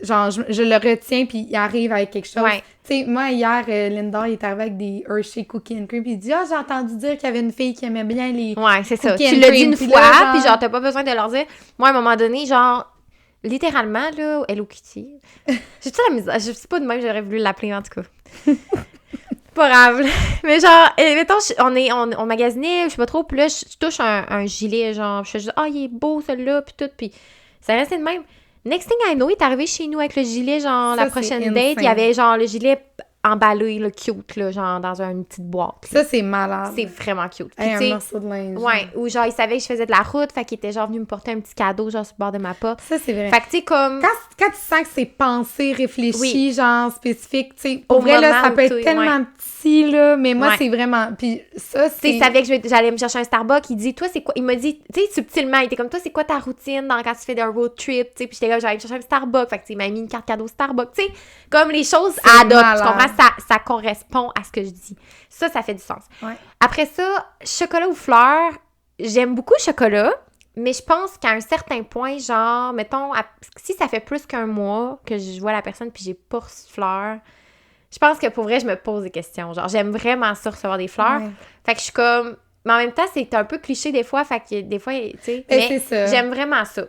genre, je le retiens, puis il arrive avec quelque chose. Ouais. Tu sais, moi, hier, Linda, il est arrivé avec des Hershey Cookie and Cream, puis il dit « Ah, j'ai entendu dire qu'il y avait une fille qui aimait bien les Ouais, c'est ça. cookies Tu and l'as dit cream. une Puis fois, là, puis genre, t'as pas besoin de leur dire. Moi, à un moment donné, genre, littéralement, là, Hello Kitty. J'ai-tu la misère? Je sais pas de même, j'aurais voulu l'appeler, en tout cas. Pas grave. Mais genre, mettons, on magasinait, je sais pas trop, puis là, je touche un gilet, genre, je fais juste « Ah, il est beau, celui-là », puis tout, puis ça restait de même. Next thing I know, il est arrivé chez nous avec le gilet, genre, ça, la prochaine c'est date, il y avait, genre, le gilet emballé, là, cute, là, genre dans une petite boîte. Là. Ça, c'est malade. C'est vraiment cute. Puis, Hey, tu sais, un morceau de linge. ouais, ou genre, il savait que je faisais de la route, fait qu'il était genre venu me porter un petit cadeau, genre, sur le bord de ma porte. Ça, c'est vrai. Fait que, tu sais, comme... Quand tu sens que c'est pensé, réfléchi, Oui. genre spécifique, tu sais, Au pour vrai, là, moment ça où peut être tu- tellement petit, là, mais moi, Ouais. c'est vraiment... Puis ça, Tu sais, c'est... il savait que j'allais me chercher un Starbucks, il dit, toi, c'est quoi? Il m'a dit, tu sais, subtilement, il était comme, toi, c'est quoi ta routine quand tu fais des road trip, tu sais, puis j'étais là, j'allais me chercher un Starbucks, fait que, tu sais, il m'a mis une carte cadeau Starbucks, tu sais, comme les choses C'est adoptent, tu malade. comprends? Ça correspond à ce que je dis. Ça fait du sens. Ouais. Après ça, chocolat ou fleurs, j'aime beaucoup le chocolat, mais je pense qu'à un certain point, genre, mettons, si ça fait plus qu'un mois que je vois la personne puis j'ai pas reçu de fleurs, je pense que pour vrai, je me pose des questions. Genre, j'aime vraiment ça, recevoir des fleurs. Ouais. Fait que je suis comme... Mais en même temps, c'est un peu cliché des fois, fait que des fois, tu sais... Ben, Mais c'est ça. j'aime vraiment ça.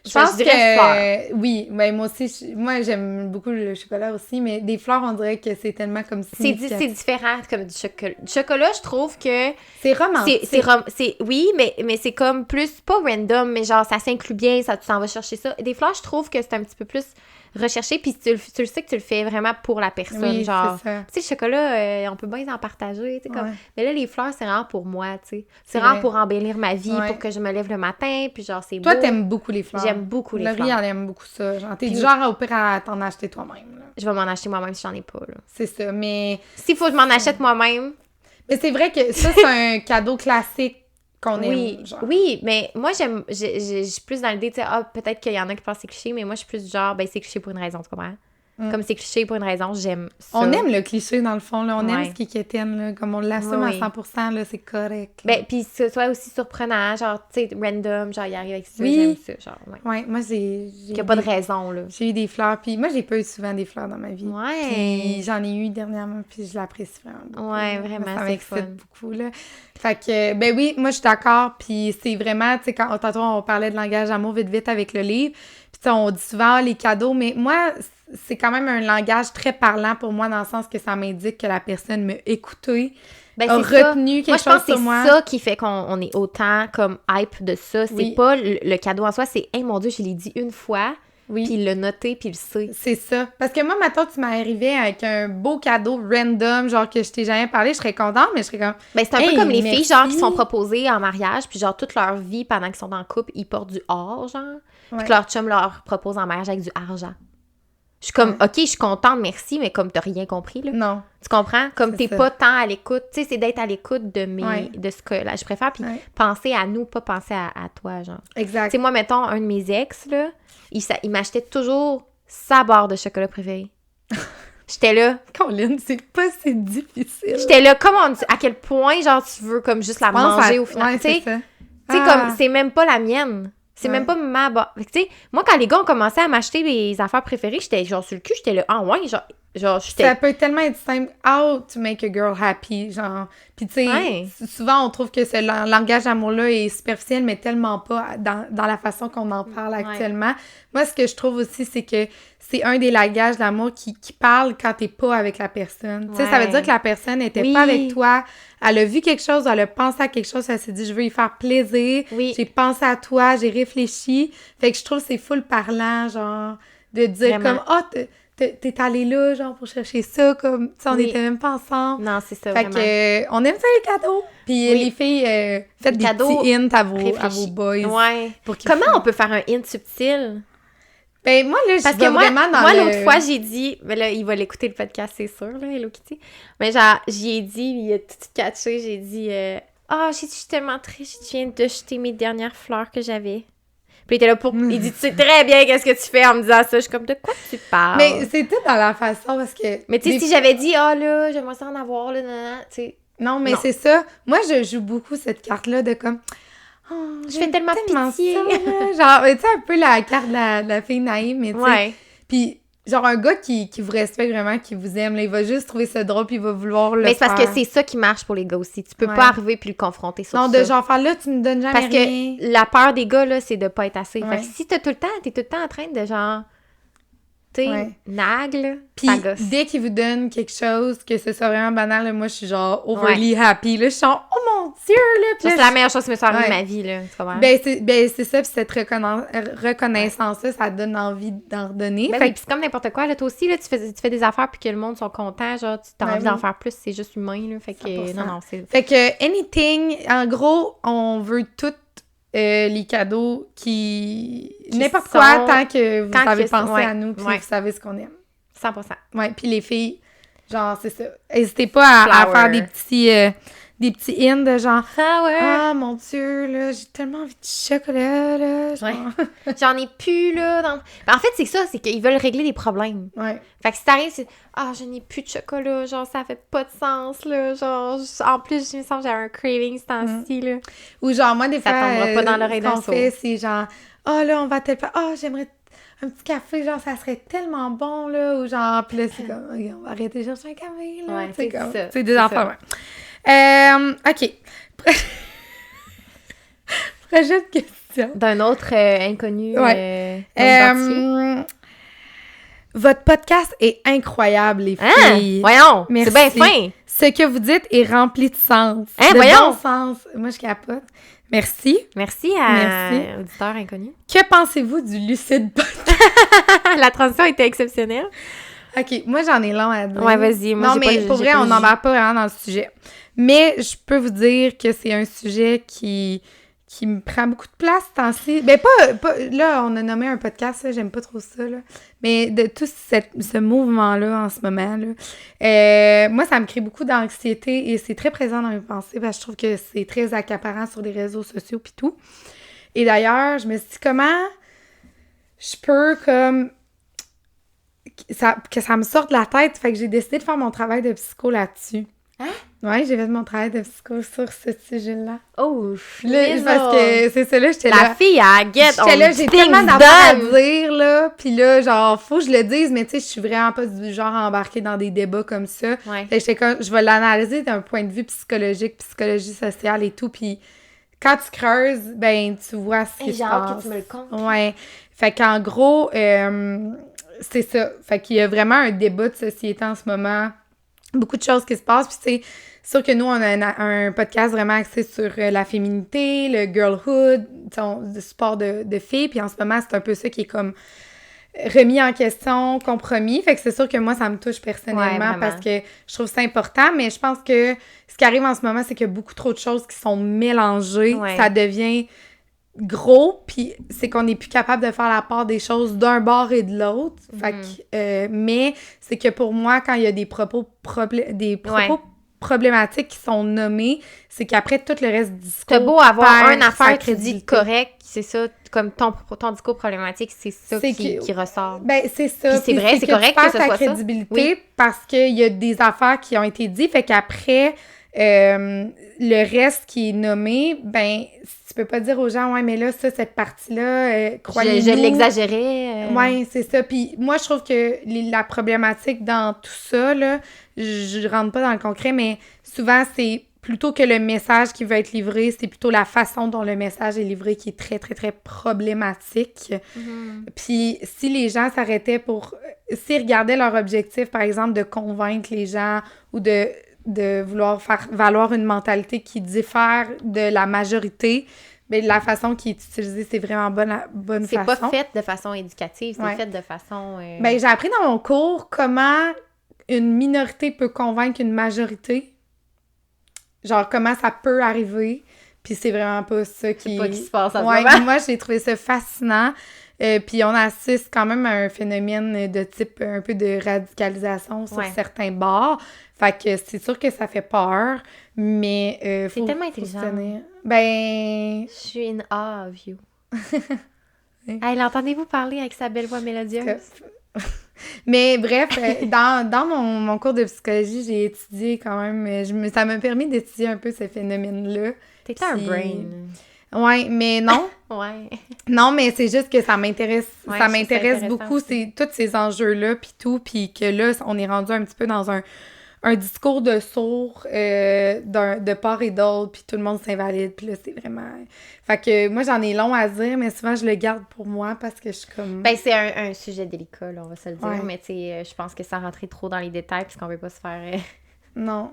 Je pense dirais fleurs. que... Oui, ben moi aussi, moi, j'aime beaucoup le chocolat aussi, mais des fleurs, on dirait que c'est tellement comme C'est différent comme du chocolat. Du chocolat, je trouve que... C'est romantique. Oui, mais c'est comme plus, pas random, mais genre, ça s'inclut bien, ça, tu t'en vas chercher ça. Des fleurs, je trouve que c'est un petit peu plus recherché, puis tu le sais que tu le fais vraiment pour la personne, Oui, genre. c'est ça. Tu sais, le chocolat, on peut bien en partager, tu sais, comme... Ouais. Mais là, les fleurs, c'est vraiment pour moi, tu sais. C'est C'est vraiment vrai. pour embellir ma vie, Ouais. pour que je me lève le matin, puis genre, c'est Toi, beau. t'aimes beaucoup les fleurs. J'aime beaucoup les Laurie, fleurs. elle aime beaucoup ça. Genre, t'es Puis- du genre au pire à t'en acheter toi-même, là. Je vais m'en acheter moi-même si j'en ai pas, là. C'est ça, mais... S'il faut que je m'en achète moi-même, Mais c'est vrai que ça, c'est un cadeau classique qu'on oui, aime, genre. oui, mais moi, je suis plus dans l'idée, tu sais, peut-être qu'il y en a qui pensent que c'est cliché, mais moi, je suis plus du genre, ben, c'est cliché pour une raison, tu comprends? Comme c'est cliché pour une raison, j'aime ça. On aime le cliché, dans le fond, là. On aime Ouais. ce qui est quétaine, là. Comme on l'assume Oui. à 100%, là, c'est correct. là. Ben, puis que ce soit aussi surprenant, genre, tu sais, random, genre, il arrive avec ça, Oui. j'aime ça, genre, ouais. Ouais, moi, j'ai Qu'il n'y a pas de raison, là. J'ai eu des fleurs, puis moi, j'ai pas eu souvent des fleurs dans ma vie. Ouais. Puis j'en ai eu dernièrement, puis je l'apprécie vraiment beaucoup. Ouais, là. vraiment, Ça c'est m'excite fun. beaucoup, là. Fait que, ben oui, moi, je suis d'accord, puis c'est vraiment, tu sais, quand tantôt, on parlait de langage d'amour vite avec le livre, puis tu sais, on dit souvent les cadeaux, mais moi, c'est quand même un langage très parlant pour moi, dans le sens que ça m'indique que la personne m'a écouté, Ben, a c'est ça. retenu Moi, quelque je pense chose que sur c'est moi. ça qui fait qu'on est autant comme hype de ça. C'est Oui. pas le cadeau en soi, c'est « Hey, mon Dieu, je l'ai dit une fois, Oui. puis il l'a noté, puis il le sait. C'est ça. Parce que moi, maintenant, tu m'arrivais avec un beau cadeau random, genre que je t'ai jamais parlé, je serais contente, mais je serais comme... » Ben, c'est un Hey, peu comme les merci. filles, genre, qui sont proposées en mariage, puis genre, toute leur vie, pendant qu'ils sont en couple, ils portent du or, genre. Ouais. Puis que leur chum leur propose en mariage avec du argent. Je suis comme, Ouais. OK, je suis contente, merci, mais comme t'as rien compris, là. Non. Tu comprends? Comme C'est t'es ça. pas tant à l'écoute. Tu sais, c'est d'être à l'écoute de Ouais. de ce que là, je préfère, puis Ouais. penser à nous, pas penser à toi, genre. Tu Exact. sais, moi, mettons, un de mes ex, là, il m'achetait toujours sa barre de chocolat préférée. J'étais là. Colin, c'est pas si difficile. J'étais là, à quel point, genre, tu veux comme juste la Pense manger à- au final. Ouais, Tu sais, c'est ça. tu sais, Ah. comme, c'est même pas la mienne. C'est Ouais. même pas ma barre. Fait que, tu sais, moi, quand les gars ont commencé à m'acheter mes affaires préférées, j'étais genre sur le cul, j'étais là, ah ouais, genre, j'étais. Ça peut tellement être simple. How to make a girl happy, genre. Puis tu sais, Ouais. souvent on trouve que ce langage d'amour-là est superficiel, mais tellement pas dans la façon qu'on en parle Ouais. actuellement. Moi, ce que je trouve aussi, c'est que c'est un des langages d'amour qui parle quand t'es pas avec la personne. Tu sais, ça veut Ouais. dire que la personne n'était Oui. pas avec toi, elle a vu quelque chose, elle a pensé à quelque chose, elle s'est dit, je veux y faire plaisir. Oui. J'ai pensé à toi, j'ai réfléchi. Fait que je trouve que c'est full parlant, genre, de dire Vraiment. comme, ah, t'es allé là, genre, pour chercher ça, comme, tu sais, on Oui. était même pas ensemble. Non, c'est ça, Fait vraiment. que, on aime ça les cadeaux. Puis Oui. les filles, faites des cadeaux petits hints à vos réfléchis. boys. Ouais. Pour qu'ils Comment font- on peut faire un hint subtil? Ben, moi, là, je Parce vais que moi, vraiment dans moi le... l'autre fois, j'ai dit... Mais là, il va l'écouter, le podcast, c'est sûr, là, Hello Kitty. Mais genre, j'y ai dit, il a tout catché, j'ai dit... Ah, j'ai dit, je suis tellement triste, je viens de jeter mes dernières fleurs que j'avais. Puis il était là pour... Il dit, tu sais très bien qu'est-ce que tu fais en me disant ça. Je suis comme, de quoi tu parles? Mais c'est tout dans la façon, parce que... Mais tu sais, des si j'avais dit, ah là, j'aimerais ça en avoir, là, nan, tu sais... Non, mais Non. c'est ça. Moi, je joue beaucoup cette carte-là de comme... Oh, Je fais tellement pitié. ça, là. Genre, tu sais, un peu la carte de la fille naïve, mais tu sais... Ouais. Puis, genre, un gars qui vous respecte vraiment, qui vous aime, là, il va juste trouver ça drôle, puis il va vouloir le Mais c'est parce faire. que c'est ça qui marche pour les gars aussi. Tu peux Ouais. pas arriver puis le confronter sur Non, ça. de genre faire là, tu me donnes jamais Parce rien. que la peur des gars, là, c'est de pas être assez. Ouais. Fait que si t'es tout le temps en train de genre... tu sais, nag, là, puis ça gosse. dès qu'ils vous donnent quelque chose, que ce soit vraiment banal, là, moi, je suis genre overly happy, là, je suis genre, oh mon Dieu, là! Ça, c'est la meilleure chose qui me soit arrivée de ma vie, là, tu comprends? Ben, c'est ça, puis cette reconnaissance-là, ça donne envie d'en redonner. Ben oui, puis c'est comme n'importe quoi, là, toi aussi, là, tu fais des affaires puis que le monde sont contents, genre, tu as envie d'en faire plus, c'est juste humain, là, fait que, 100%. non, c'est... Fait que, anything, en gros, on veut tout les cadeaux qui n'importe quoi, tant que vous avez pensé à nous, puis vous savez ce qu'on aime. 100%. Ouais, puis les filles, genre, c'est ça. N'hésitez pas à faire des petits hints de genre, ah, mon Dieu, là, j'ai tellement envie de chocolat, là. J'en ai plus, là. En fait, c'est ça, c'est qu'ils veulent régler des problèmes. Ouais. Fait que si t'arrives, c'est, je n'ai plus de chocolat, genre, ça fait pas de sens, là. Genre, en plus, je me sens que j'ai un craving ce temps-ci, là. Ou genre, moi, des fois, ça tombera pas dans l'oreille d'un ce qu'on fait, c'est genre, là, on va j'aimerais un petit café, genre, ça serait tellement bon, là, ou genre, pis là, c'est comme, okay, on va arrêter de chercher un café, là. Ouais, c'est comme, ça. C'est des enfants, OK. Prochaine question. D'un autre inconnu. Votre podcast est incroyable, les filles. Voyons, merci. C'est bien fin. Ce que vous dites est rempli de sens. De bon sens. Moi, je capote. Merci. Merci à auditeur inconnu. Que pensez-vous du Lucide Podcast? La transition était exceptionnelle. OK, moi, j'en ai long à dire. Ouais, vas-y. Moi, non, mais pour vrai, on n'embarque pas vraiment dans le sujet. Mais je peux vous dire que c'est un sujet qui me prend beaucoup de place ce temps-ci. Ben, pas... Là, on a nommé un podcast, là, j'aime pas trop ça, là. Mais de tout ce mouvement-là, en ce moment, là, moi, ça me crée beaucoup d'anxiété et c'est très présent dans mes pensées parce que je trouve que c'est très accaparant sur les réseaux sociaux pis tout. Et d'ailleurs, je me suis dit, comment je peux, comme... que ça me sorte de la tête. Fait que j'ai décidé de faire mon travail de psycho là-dessus. Hein? Ouais, j'ai fait mon travail de psycho sur ce sujet-là. Oh, là, parce que c'est ça, là, j'étais là. La fille, elle guette, j'étais là, j'ai tellement d'affaires à dire, là. Puis là, genre, faut que je le dise, mais tu sais, je suis vraiment pas du genre à embarquer dans des débats comme ça. Ouais. Fait que j'étais comme, je vais l'analyser d'un point de vue psychologique, psychologie sociale et tout. Puis quand tu creuses, ben, tu vois ce qui se passe. J'ai hâte que tu me le comptes. Ouais. Fait qu'en gros, c'est ça. Fait qu'il y a vraiment un débat de société en ce moment. Beaucoup de choses qui se passent. Puis c'est sûr que nous, on a un podcast vraiment axé sur la féminité, le girlhood, le sport de filles. Puis en ce moment, c'est un peu ça qui est comme remis en question, compromis. Fait que c'est sûr que moi, ça me touche personnellement parce que je trouve ça important. Mais je pense que ce qui arrive en ce moment, c'est qu'il y a beaucoup trop de choses qui sont mélangées. Ouais. Ça devient gros, puis c'est qu'on n'est plus capable de faire la part des choses d'un bord et de l'autre. Fait que, mais c'est que pour moi, quand il y a des propos problématiques qui sont nommés, c'est qu'après, tout le reste du discours... T'as beau avoir une affaire qui dit correct, c'est ça, comme ton discours problématique, c'est ça qui ressort. Ben, c'est ça. Puis c'est vrai, c'est correct que ce soit ça. Crédibilité parce qu'il y a des affaires qui ont été dites, fait qu'après... le reste qui est nommé, ben, tu peux pas dire aux gens, ouais, mais là, cette partie-là, croyez-nous... Je l'exagérais. Ouais, c'est ça. Puis moi, je trouve que la problématique dans tout ça, là, je rentre pas dans le concret, mais souvent, c'est plutôt que le message qui veut être livré, c'est plutôt la façon dont le message est livré qui est très, très, très problématique. Puis si les gens s'arrêtaient s'ils regardaient leur objectif, par exemple, de convaincre les gens ou de vouloir faire valoir une mentalité qui diffère de la majorité, mais la façon qui est utilisée, c'est vraiment bonne façon. C'est pas fait de façon éducative, c'est fait de façon... Ben, j'ai appris dans mon cours comment une minorité peut convaincre une majorité. Genre, comment ça peut arriver. Puis c'est vraiment pas ça qui... C'est pas qui se passe en ce moment. Moi, j'ai trouvé ça fascinant. Puis on assiste quand même à un phénomène de type un peu de radicalisation sur certains bords. Fait que c'est sûr que ça fait peur, mais c'est tellement intelligent. Ben... Je suis in awe of you. Hey, l'entendez-vous parler avec sa belle voix mélodieuse? Mais bref, dans mon cours de psychologie, j'ai étudié quand même... ça m'a permis d'étudier un peu ce phénomène-là. T'étais un brain. Ouais, mais non. Ouais. Non, mais c'est juste que ça m'intéresse. Ouais, ça m'intéresse beaucoup, aussi. tous ces enjeux-là, puis tout. Puis que là, on est rendu un petit peu dans un discours de sourds de part et d'autre, puis tout le monde s'invalide, puis là, c'est vraiment... Fait que moi, j'en ai long à dire, mais souvent, je le garde pour moi parce que je suis comme... Ben, c'est un sujet délicat, là, on va se le dire, Ouais. mais tu sais, je pense que sans rentrer trop dans les détails, puisqu'on veut pas se faire Non.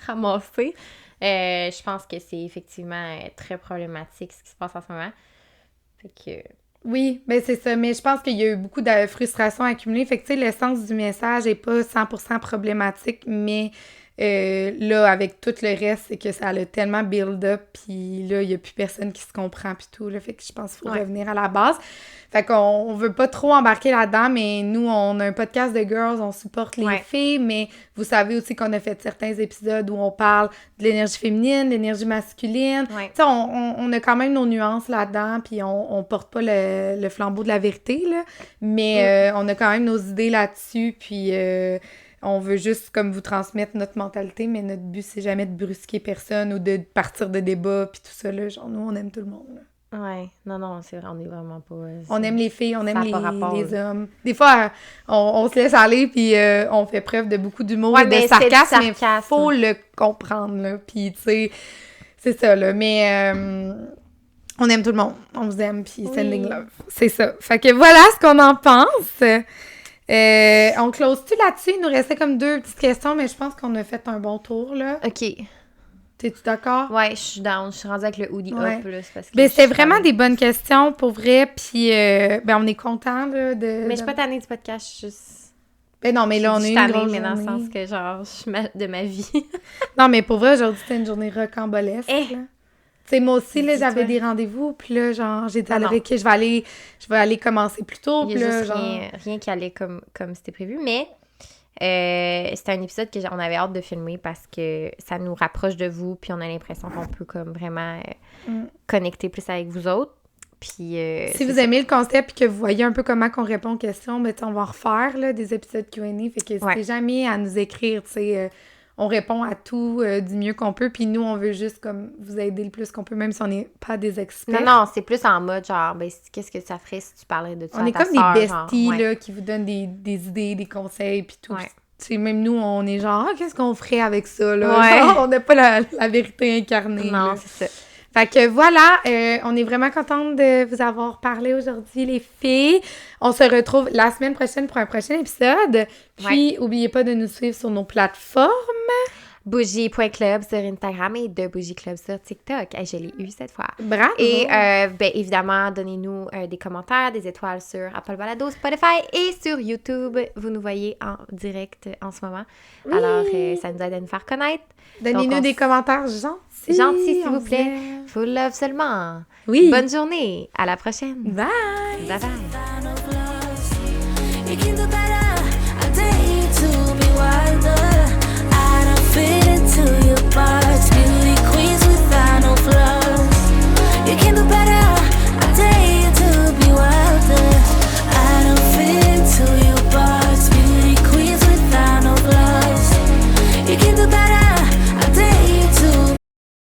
ramasser, je pense que c'est effectivement très problématique ce qui se passe en ce moment. Fait que... Oui, ben c'est ça. Mais je pense qu'il y a eu beaucoup de frustration accumulée. Fait que, tu sais, le sens du message n'est pas 100% problématique, mais là, avec tout le reste, c'est que ça a tellement build-up, puis là, il n'y a plus personne qui se comprend, puis tout, là. Fait que je pense qu'il faut revenir à la base. Fait qu'on veut pas trop embarquer là-dedans, mais nous, on a un podcast de girls, on supporte les filles, mais vous savez aussi qu'on a fait certains épisodes où on parle de l'énergie féminine, de l'énergie masculine. Ouais. Tu sais, on a quand même nos nuances là-dedans, puis on porte pas le flambeau de la vérité, là, mais on a quand même nos idées là-dessus, puis on veut juste comme vous transmettre notre mentalité, mais notre but, c'est jamais de brusquer personne ou de partir de débats, puis tout ça, là. Genre, nous, on aime tout le monde, là. Ouais, non, c'est vrai, on est vraiment pas... On aime les filles, on aime les là. hommes. Des fois, on se laisse aller, puis on fait preuve de beaucoup d'humour et de mais sarcasme, c'est du sarcasme, mais faut le comprendre, là. Puis, tu sais, c'est ça, là. Mais on aime tout le monde. On vous aime, puis sending love. C'est ça. Fait que voilà ce qu'on en pense. On close-tu là-dessus? Il nous restait comme 2 petites questions, mais je pense qu'on a fait un bon tour, là. OK. T'es-tu d'accord? Ouais, je suis down. Je suis rendue avec le hoodie up, là. C'est parce que Ben, c'était vraiment des bonnes questions, pour vrai. Puis, ben, on est content, là, de... Mais je suis pas tannée du podcast, je suis juste... Ben non, mais là, on est une grosse mais dans le journée. sens que, genre, je suis de ma vie. Non, mais pour vrai, aujourd'hui, c'était une journée rocambolesque, là. Tu sais, moi aussi, là, j'avais des rendez-vous, puis là, genre, j'ai dit à Laurie que je vais aller commencer plus tôt, Il puis y a là, juste genre... rien qui allait comme c'était prévu, mais c'était un épisode que on avait hâte de filmer parce que ça nous rapproche de vous, puis on a l'impression qu'on peut comme vraiment connecter plus avec vous autres. Puis si vous aimez le concept puis que vous voyez un peu comment qu'on répond aux questions, ben, on va en refaire, là, des épisodes Q&A, fait que n'hésitez jamais à nous écrire, tu sais... on répond à tout du mieux qu'on peut, puis nous, on veut juste comme vous aider le plus qu'on peut, même si on n'est pas des experts. Non, c'est plus en mode genre, ben, qu'est-ce que ça ferait si tu parlais de ça on à est ta comme sœur, des genre, besties, là, qui vous donnent des idées, des conseils, puis tout. Ouais. Tu sais, même nous, on est genre, qu'est-ce qu'on ferait avec ça, là? Ouais. Genre, on n'a pas la vérité incarnée. Non, là. c'est ça. Fait que voilà, on est vraiment contente de vous avoir parlé aujourd'hui, les filles. On se retrouve la semaine prochaine pour un prochain épisode. Puis, n'oubliez pas de nous suivre sur nos plateformes. Bougie.club sur Instagram et de Bougie Club sur TikTok. Hey, je l'ai eu cette fois. Bravo! Et ben, évidemment, donnez-nous des commentaires, des étoiles sur Apple Balado, Spotify et sur YouTube. Vous nous voyez en direct en ce moment. Oui. Alors, ça nous aide à nous faire connaître. Donnez-nous des commentaires gentils. Gentils, s'il vous plaît. Full love seulement. Oui. Bonne journée. À la prochaine. Bye! Bye bye.